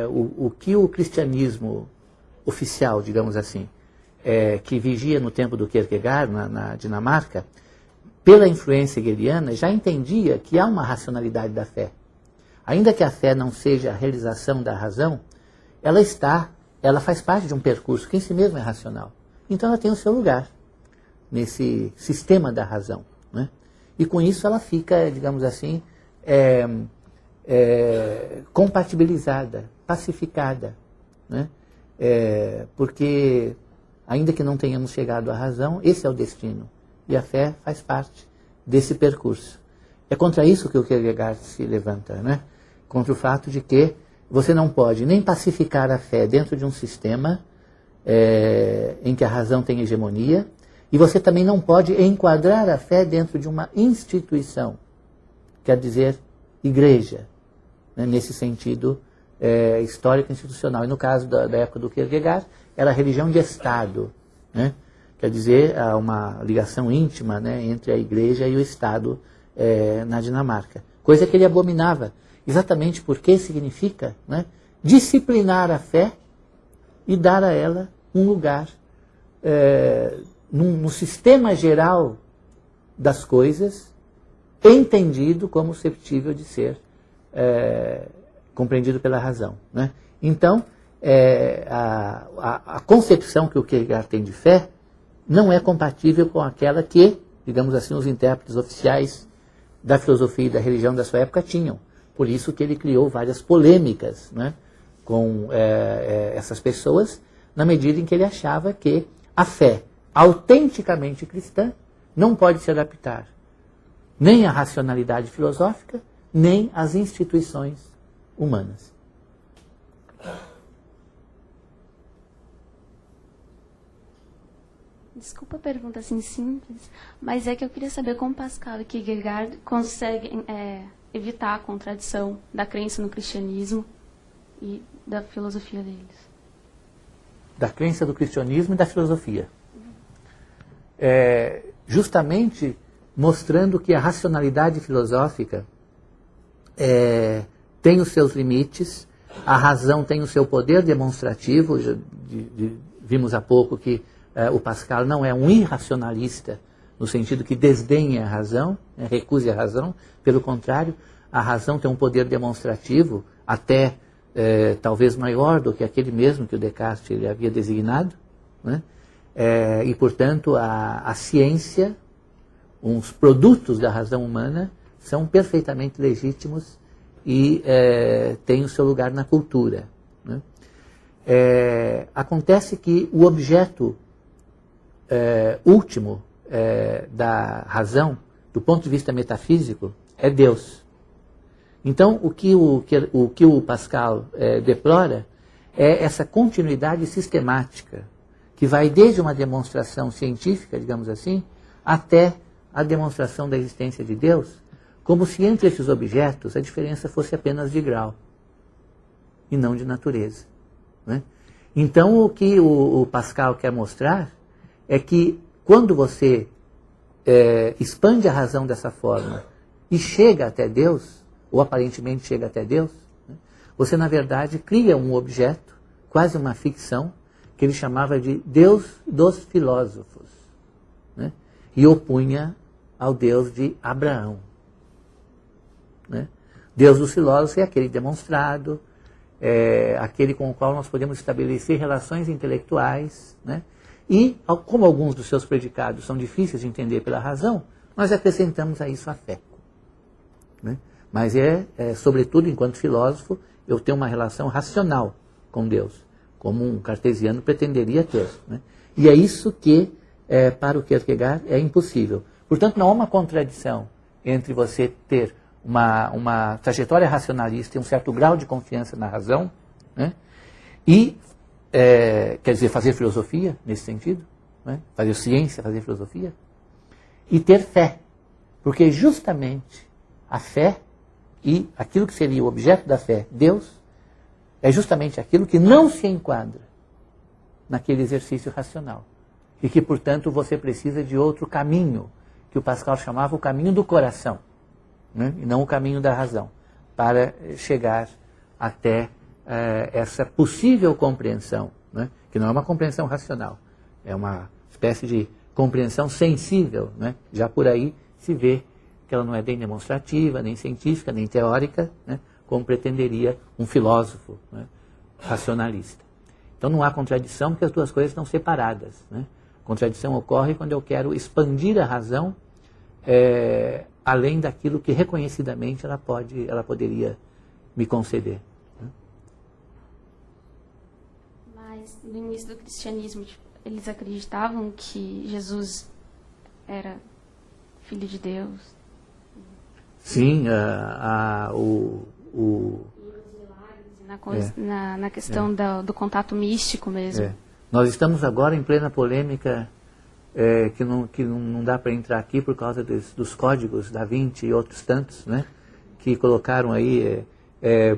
o que o cristianismo oficial, digamos assim, que vigia no tempo do Kierkegaard, na Dinamarca, pela influência hegeliana, já entendia que há uma racionalidade da fé. Ainda que a fé não seja a realização da razão, ela faz parte de um percurso que em si mesmo é racional. Então ela tem o seu lugar nesse sistema da razão, né? E com isso ela fica, digamos assim, compatibilizada, pacificada, né? porque, ainda que não tenhamos chegado à razão, esse é o destino. E a fé faz parte desse percurso. É contra isso que o Kierkegaard se levanta, né? Contra o fato de que você não pode nem pacificar a fé dentro de um sistema em que a razão tem hegemonia, e você também não pode enquadrar a fé dentro de uma instituição, quer dizer, igreja, né? Nesse sentido histórico institucional. E no caso da época do Kierkegaard, era a religião de Estado, né? Quer dizer, há uma ligação íntima, né, entre a igreja e o Estado na Dinamarca. Coisa que ele abominava, exatamente porque significa, né, disciplinar a fé e dar a ela um lugar no sistema geral das coisas, entendido como suscetível de ser compreendido pela razão, né? Então, a concepção que o Kierkegaard tem de fé não é compatível com aquela que, digamos assim, os intérpretes oficiais da filosofia e da religião da sua época tinham. Por isso que ele criou várias polêmicas, né, com essas pessoas, na medida em que ele achava que a fé autenticamente cristã não pode se adaptar nem à racionalidade filosófica, nem às instituições humanas. Desculpa a pergunta assim simples, mas é que eu queria saber como Pascal e Kierkegaard conseguem evitar a contradição da crença no cristianismo e da filosofia deles. Da crença do cristianismo e da filosofia. Justamente mostrando que a racionalidade filosófica tem os seus limites, a razão tem o seu poder demonstrativo. Vimos há pouco que o Pascal não é um irracionalista, no sentido que desdenha a razão, recuse a razão. Pelo contrário, a razão tem um poder demonstrativo até talvez maior do que aquele mesmo que o Descartes ele havia designado, né? E, portanto, a ciência, os produtos da razão humana, são perfeitamente legítimos e têm o seu lugar na cultura, né? Acontece que o objeto último da razão, do ponto de vista metafísico, é Deus. Então, o que o Pascal deplora é essa continuidade sistemática, que vai desde uma demonstração científica, digamos assim, até a demonstração da existência de Deus, como se entre esses objetos a diferença fosse apenas de grau, e não de natureza, né? Então, o que o Pascal quer mostrar é que quando você expande a razão dessa forma e chega até Deus, ou aparentemente chega até Deus, né, você na verdade cria um objeto, quase uma ficção, que ele chamava de Deus dos filósofos, né, e opunha ao Deus de Abraão, né? Deus dos filósofos é aquele demonstrado, aquele com o qual nós podemos estabelecer relações intelectuais, né? E, como alguns dos seus predicados são difíceis de entender pela razão, nós acrescentamos a isso a fé, né? Mas sobretudo, enquanto filósofo, eu tenho uma relação racional com Deus, como um cartesiano pretenderia ter, né? E é isso que, para o Kierkegaard, é impossível. Portanto, não há uma contradição entre você ter uma trajetória racionalista e um certo grau de confiança na razão, né? E quer dizer, fazer filosofia, nesse sentido, né? Fazer ciência, fazer filosofia, e ter fé, porque justamente a fé e aquilo que seria o objeto da fé, Deus, é justamente aquilo que não se enquadra naquele exercício racional, e que, portanto, você precisa de outro caminho, que o Pascal chamava o caminho do coração, né? E não o caminho da razão, para chegar até essa possível compreensão, né? Que não é uma compreensão racional, é uma espécie de compreensão sensível, né? Já por aí se vê que ela não é nem demonstrativa, nem científica, nem teórica, né? Como pretenderia um filósofo, né, racionalista. Então não há contradição, porque as duas coisas estão separadas, né? Contradição ocorre quando eu quero expandir a razão além daquilo que reconhecidamente ela poderia me conceder. Mas no início do cristianismo, tipo, eles acreditavam que Jesus era filho de Deus? Sim, Na questão do contato místico mesmo. Nós estamos agora em plena polêmica que não dá para entrar aqui por causa dos códigos da Vinci e outros tantos, né, que colocaram aí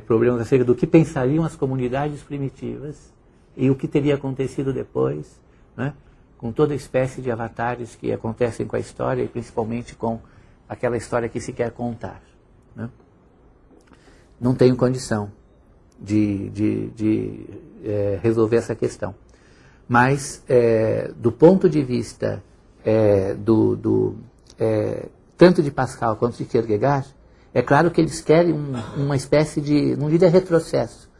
problemas acerca do que pensariam as comunidades primitivas e o que teria acontecido depois, né, com toda espécie de avatares que acontecem com a história e principalmente com aquela história que se quer contar, né. Não tenho condição de resolver essa questão. Mas, do ponto de vista tanto de Pascal quanto de Kierkegaard, é claro que eles querem uma espécie de, não diria retrocesso,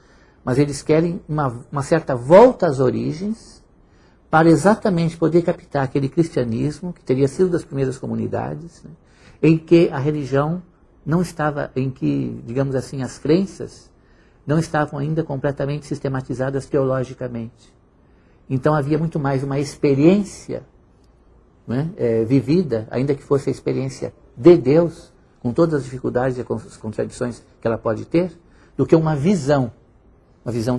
mas eles querem uma certa volta às origens para exatamente poder captar aquele cristianismo que teria sido das primeiras comunidades, né, em que a religião não estava, em que, digamos assim, as crenças não estavam ainda completamente sistematizadas teologicamente. Então havia muito mais uma experiência, né, vivida, ainda que fosse a experiência de Deus, com todas as dificuldades e as contradições que ela pode ter, do que uma visão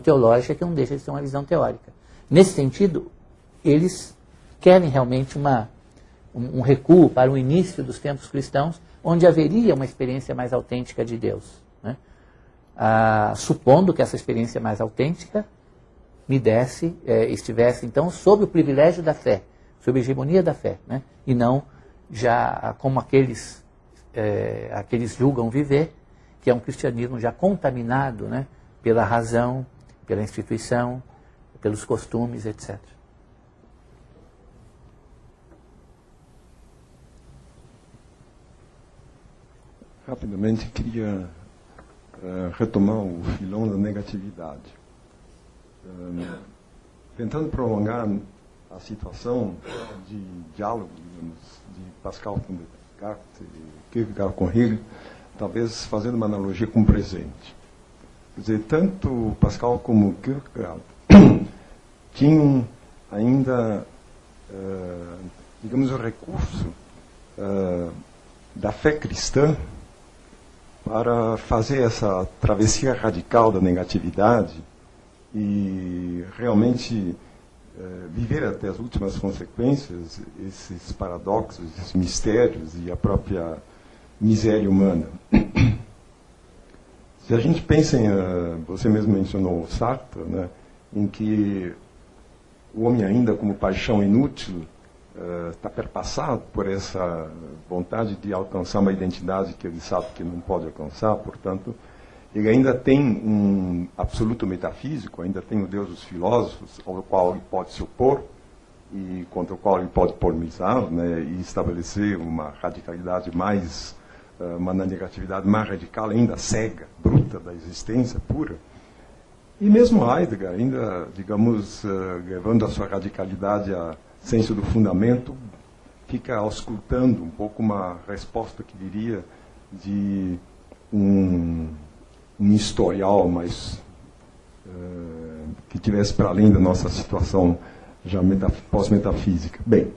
teológica que não deixa de ser uma visão teórica. Nesse sentido, eles querem realmente um recuo para o início dos tempos cristãos, onde haveria uma experiência mais autêntica de Deus, né? Supondo que essa experiência mais autêntica estivesse então sob o privilégio da fé, sob a hegemonia da fé, né? E não já como aqueles julgam viver, que é um cristianismo já contaminado, né, pela razão, pela instituição, pelos costumes, etc. Rapidamente, queria retomar o filão da negatividade. Tentando prolongar a situação de diálogo, digamos, de Pascal com Descartes e Kierkegaard com Hegel, talvez fazendo uma analogia com o presente. Quer dizer, tanto Pascal como Kierkegaard tinham ainda, digamos, o recurso da fé cristã para fazer essa travessia radical da negatividade e realmente viver até as últimas consequências esses paradoxos, esses mistérios e a própria miséria humana. Se a gente pensa você mesmo mencionou Sartre, né, em que o homem ainda como paixão inútil está perpassado por essa vontade de alcançar uma identidade que ele sabe que não pode alcançar, portanto, ele ainda tem um absoluto metafísico, ainda tem o Deus dos filósofos, ao qual ele pode se opor e contra o qual ele pode polemizar, né, e estabelecer uma radicalidade mais, uma negatividade mais radical, ainda cega, bruta da existência pura. E mesmo Heidegger, ainda, digamos, levando a sua radicalidade a senso do fundamento, fica auscultando um pouco uma resposta que diria de um historial mais que tivesse para além da nossa situação já pós-metafísica. Bem,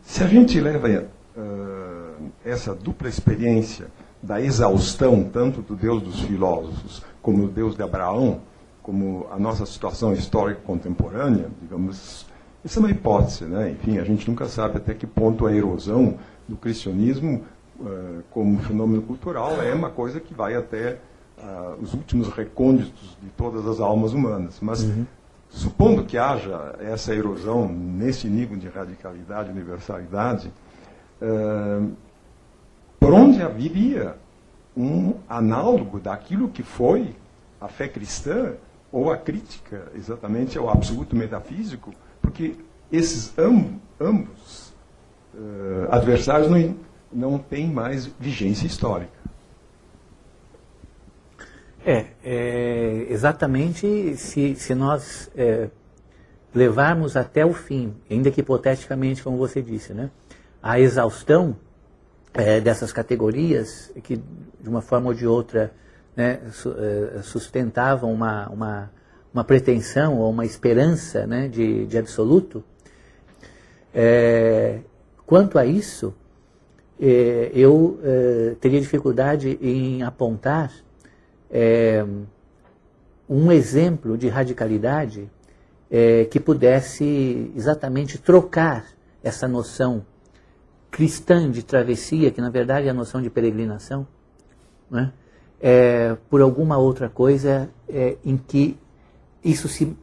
se a gente leva essa dupla experiência da exaustão tanto do Deus dos filósofos como do Deus de Abraão, como a nossa situação histórica contemporânea, digamos, isso é uma hipótese, né? Enfim, a gente nunca sabe até que ponto a erosão do cristianismo como fenômeno cultural é uma coisa que vai até os últimos recônditos de todas as almas humanas. Mas, supondo que haja essa erosão nesse nível de radicalidade, universalidade, por onde haveria um análogo daquilo que foi a fé cristã, ou a crítica, exatamente, ao absoluto metafísico, porque esses ambos adversários não têm mais vigência histórica. Exatamente, se nós levarmos até o fim, ainda que hipoteticamente, como você disse, né, a exaustão dessas categorias, que de uma forma ou de outra, né, sustentavam pretensão ou uma esperança, né, de absoluto. Quanto a isso, eu teria dificuldade em apontar um exemplo de radicalidade que pudesse exatamente trocar essa noção cristã de travessia, que na verdade é a noção de peregrinação, né, por alguma outra coisa em que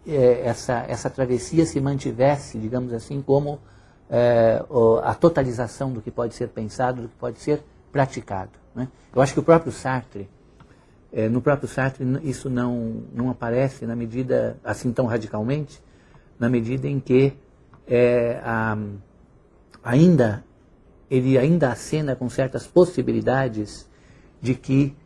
essa travessia se mantivesse, digamos assim, como a totalização do que pode ser pensado, do que pode ser praticado, né? Eu acho que o próprio Sartre, no próprio Sartre isso não aparece na medida, assim tão radicalmente, na medida em que ele ainda acena com certas possibilidades de que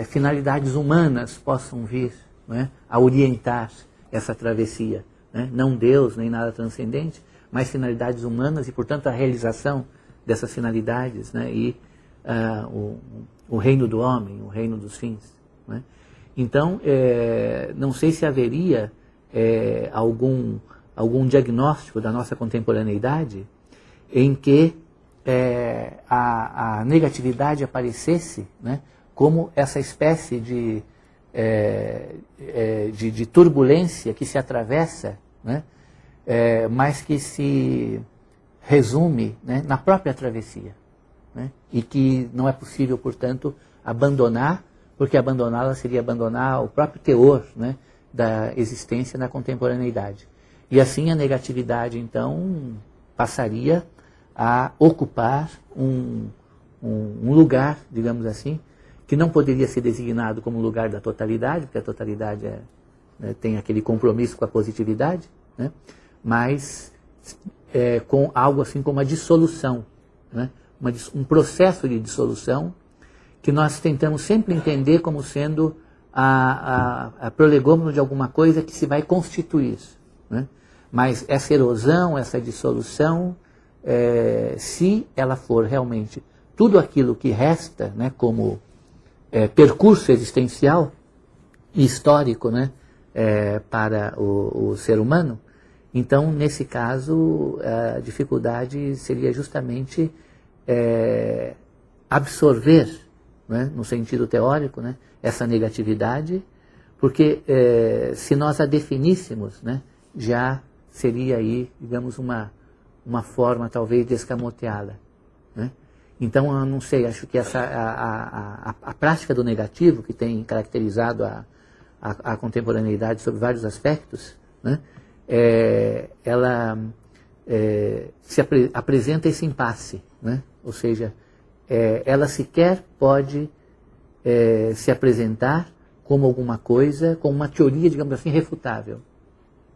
finalidades humanas possam vir, né, a orientar essa travessia, né? Não Deus, nem nada transcendente, mas finalidades humanas e, portanto, a realização dessas finalidades, né? E o reino do homem, o reino dos fins, né? Então, não sei se haveria algum diagnóstico da nossa contemporaneidade em que a negatividade aparecesse, né, como essa espécie de turbulência que se atravessa, né, mas que se resume, né, na própria travessia, né, e que não é possível, portanto, abandonar, porque abandoná-la seria abandonar o próprio teor, né, da existência na contemporaneidade. E assim a negatividade, então, passaria a ocupar um lugar, digamos assim, que não poderia ser designado como lugar da totalidade, porque a totalidade tem aquele compromisso com a positividade, né? Mas com algo assim como a dissolução, né? Um processo de dissolução que nós tentamos sempre entender como sendo a prolegômeno de alguma coisa que se vai constituir, né? Mas essa erosão, essa dissolução, se ela for realmente tudo aquilo que resta, né, como percurso existencial e histórico, né, para o ser humano, então, nesse caso, a dificuldade seria justamente absorver, né, no sentido teórico, né, essa negatividade, porque se nós a definíssemos, né, já seria aí, digamos, uma forma talvez de escamoteá-la, né? Então, eu não sei, acho que a prática do negativo, que tem caracterizado a contemporaneidade sob vários aspectos, né, ela apresenta esse impasse, né? Ou seja, ela sequer pode se apresentar como alguma coisa, como uma teoria, digamos assim, refutável,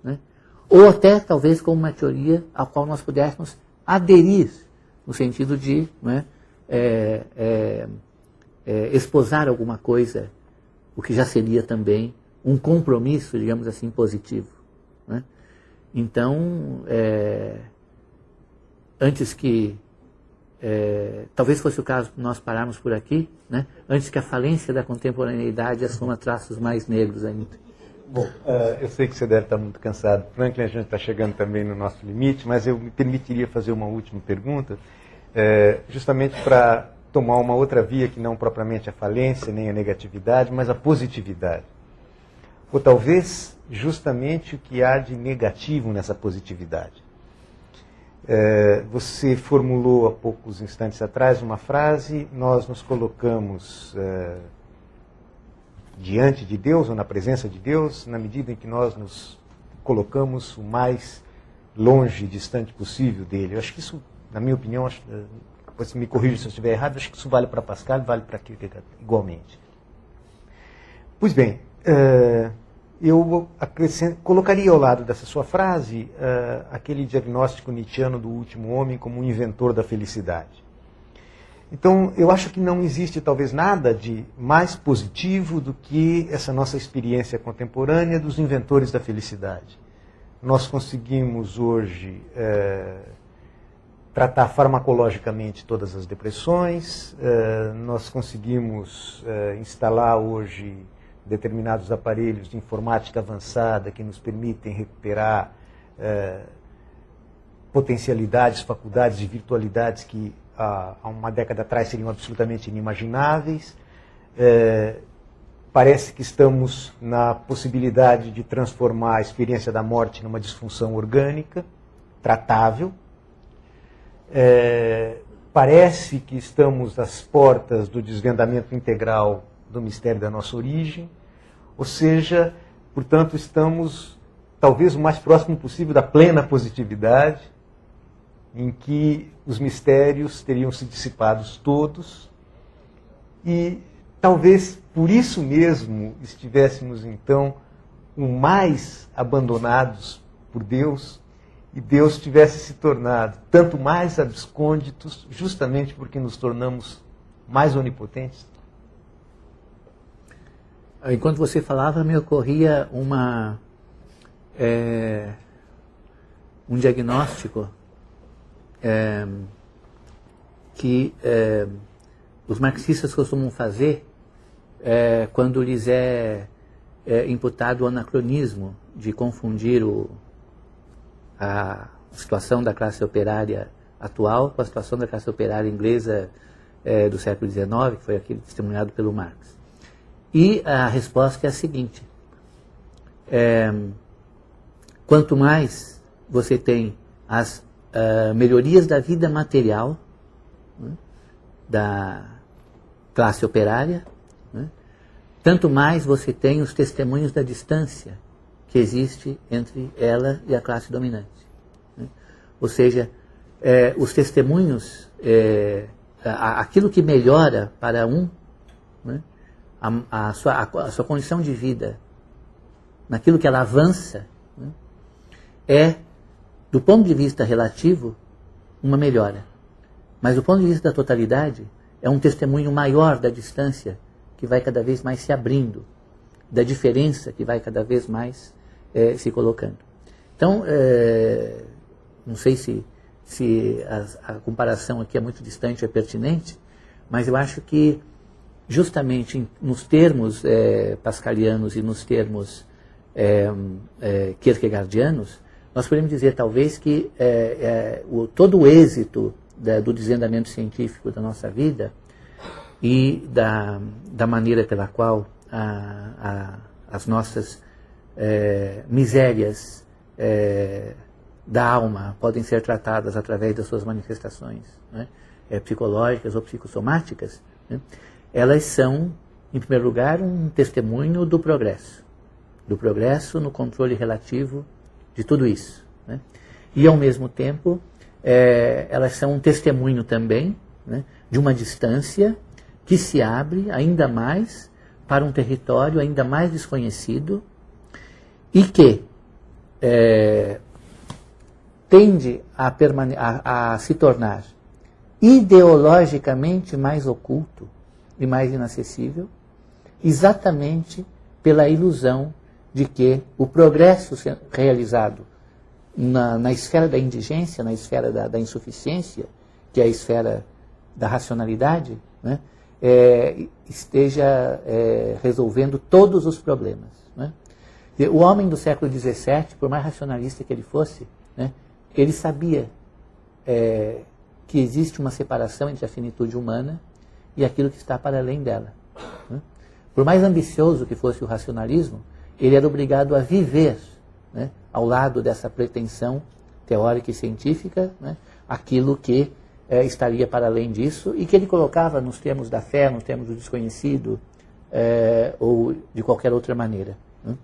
né? Ou até, talvez, como uma teoria à qual nós pudéssemos aderir, no sentido de, né, esposar alguma coisa, o que já seria também um compromisso, digamos assim, positivo, né? Então, antes que, talvez fosse o caso de nós pararmos por aqui, né, antes que a falência da contemporaneidade assuma traços mais negros ainda. Bom, eu sei que você deve estar muito cansado, Franklin, a gente está chegando também no nosso limite, mas eu me permitiria fazer uma última pergunta, justamente para tomar uma outra via que não propriamente a falência, nem a negatividade, mas a positividade. Ou talvez justamente o que há de negativo nessa positividade. Você formulou há poucos instantes atrás uma frase: nós nos colocamos diante de Deus, ou na presença de Deus, na medida em que nós nos colocamos o mais longe e distante possível dele. Eu acho que isso, na minha opinião, depois me corrija se eu estiver errado, acho que isso vale para Pascal e vale para Kierkegaard igualmente. Pois bem, eu colocaria ao lado dessa sua frase aquele diagnóstico nietzschiano do último homem como um inventor da felicidade. Então, eu acho que não existe talvez nada de mais positivo do que essa nossa experiência contemporânea dos inventores da felicidade. Nós conseguimos hoje tratar farmacologicamente todas as depressões, nós conseguimos instalar hoje determinados aparelhos de informática avançada que nos permitem recuperar potencialidades, faculdades e virtualidades que há uma década atrás seriam absolutamente inimagináveis. Parece que estamos na possibilidade de transformar a experiência da morte numa disfunção orgânica, tratável. Parece que estamos às portas do desvendamento integral do mistério da nossa origem, ou seja, portanto, estamos talvez o mais próximo possível da plena positividade, em que os mistérios teriam se dissipados todos, e talvez por isso mesmo estivéssemos então o mais abandonados por Deus, e Deus tivesse se tornado tanto mais abscônditos, justamente porque nos tornamos mais onipotentes. Enquanto você falava, me ocorria um diagnóstico que os marxistas costumam fazer quando lhes é imputado o anacronismo de confundir a situação da classe operária atual com a situação da classe operária inglesa do século XIX, que foi aquilo testemunhado pelo Marx. E a resposta é a seguinte: quanto mais você tem as melhorias da vida material, né, da classe operária, né, tanto mais você tem os testemunhos da distância que existe entre ela e a classe dominante. Né? Ou seja, os testemunhos, aquilo que melhora para um, né, a sua condição de vida, naquilo que ela avança, né, do ponto de vista relativo, uma melhora. Mas do ponto de vista da totalidade, é um testemunho maior da distância que vai cada vez mais se abrindo, da diferença que vai cada vez mais se colocando. Então, não sei se a comparação aqui é muito distante ou é pertinente, mas eu acho que justamente nos termos pascalianos e nos termos kierkegaardianos, nós podemos dizer talvez que todo o êxito do desvendamento científico da nossa vida e da maneira pela qual as nossas misérias da alma podem ser tratadas através das suas manifestações, né, psicológicas ou psicossomáticas, né, elas são, em primeiro lugar, um testemunho do progresso no controle relativo de tudo isso. Né? E, ao mesmo tempo, elas são um testemunho também, né, de uma distância que se abre ainda mais para um território ainda mais desconhecido e que tende a se tornar ideologicamente mais oculto e mais inacessível, exatamente pela ilusão de que o progresso realizado na esfera da indigência, na esfera da insuficiência, que é a esfera da racionalidade, né, esteja resolvendo todos os problemas. Né? O homem do século XVII, por mais racionalista que ele fosse, né, ele sabia que existe uma separação entre a finitude humana e aquilo que está para além dela. Né? Por mais ambicioso que fosse o racionalismo, ele era obrigado a viver, né, ao lado dessa pretensão teórica e científica, né, aquilo que estaria para além disso e que ele colocava nos termos da fé, nos termos do desconhecido ou de qualquer outra maneira. Né?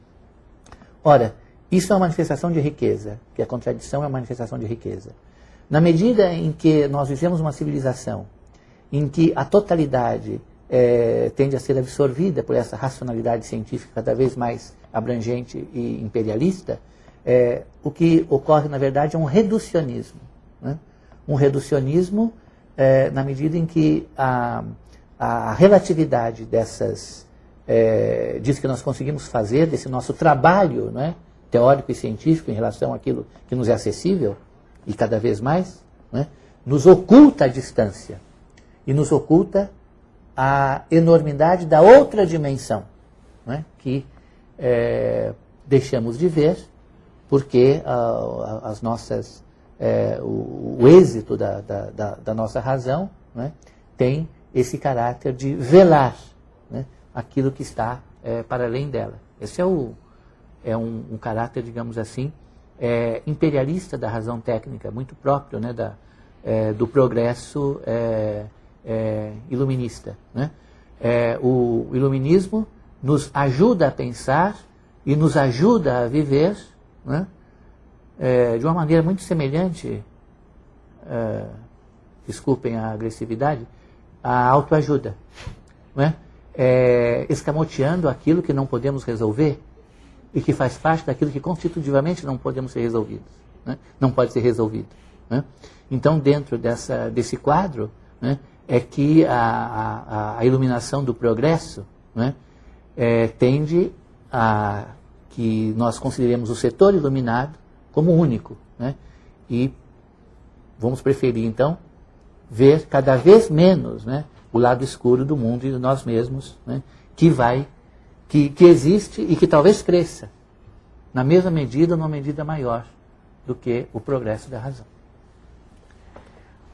Ora, isso é uma manifestação de riqueza, que a contradição é uma manifestação de riqueza. Na medida em que nós vivemos uma civilização em que a totalidade tende a ser absorvida por essa racionalidade científica cada vez mais abrangente e imperialista, o que ocorre, na verdade, é um reducionismo. Né? Um reducionismo na medida em que a relatividade disso que nós conseguimos fazer, desse nosso trabalho, né, teórico e científico em relação àquilo que nos é acessível, e cada vez mais, né, nos oculta a distância e nos oculta a enormidade da outra dimensão, não é? Que deixamos de ver porque as nossas, o êxito da nossa razão, não é? Tem esse caráter de velar, né? Aquilo que está para além dela. Esse é um caráter, digamos assim, imperialista da razão técnica, muito próprio, né, do progresso iluminista, né? O iluminismo nos ajuda a pensar e nos ajuda a viver, né, de uma maneira muito semelhante, desculpem a agressividade, à autoajuda, né? Escamoteando aquilo que não podemos resolver e que faz parte daquilo que constitutivamente não podemos ser resolvidos, né? Não pode ser resolvido, né? Então, dentro desse quadro, né, é que a iluminação do progresso, né, tende a que nós consideremos o setor iluminado como único, né? E vamos preferir, então, ver cada vez menos, né, o lado escuro do mundo e de nós mesmos, né, que existe e que talvez cresça na mesma medida ou numa medida maior do que o progresso da razão.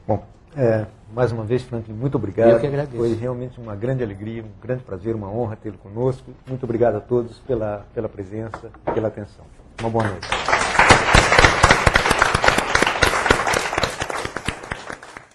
Bom, mais uma vez, Franklin, muito obrigado. Eu que agradeço. Foi realmente uma grande alegria, um grande prazer, uma honra tê-lo conosco. Muito obrigado a todos pela presença e pela atenção. Uma boa noite.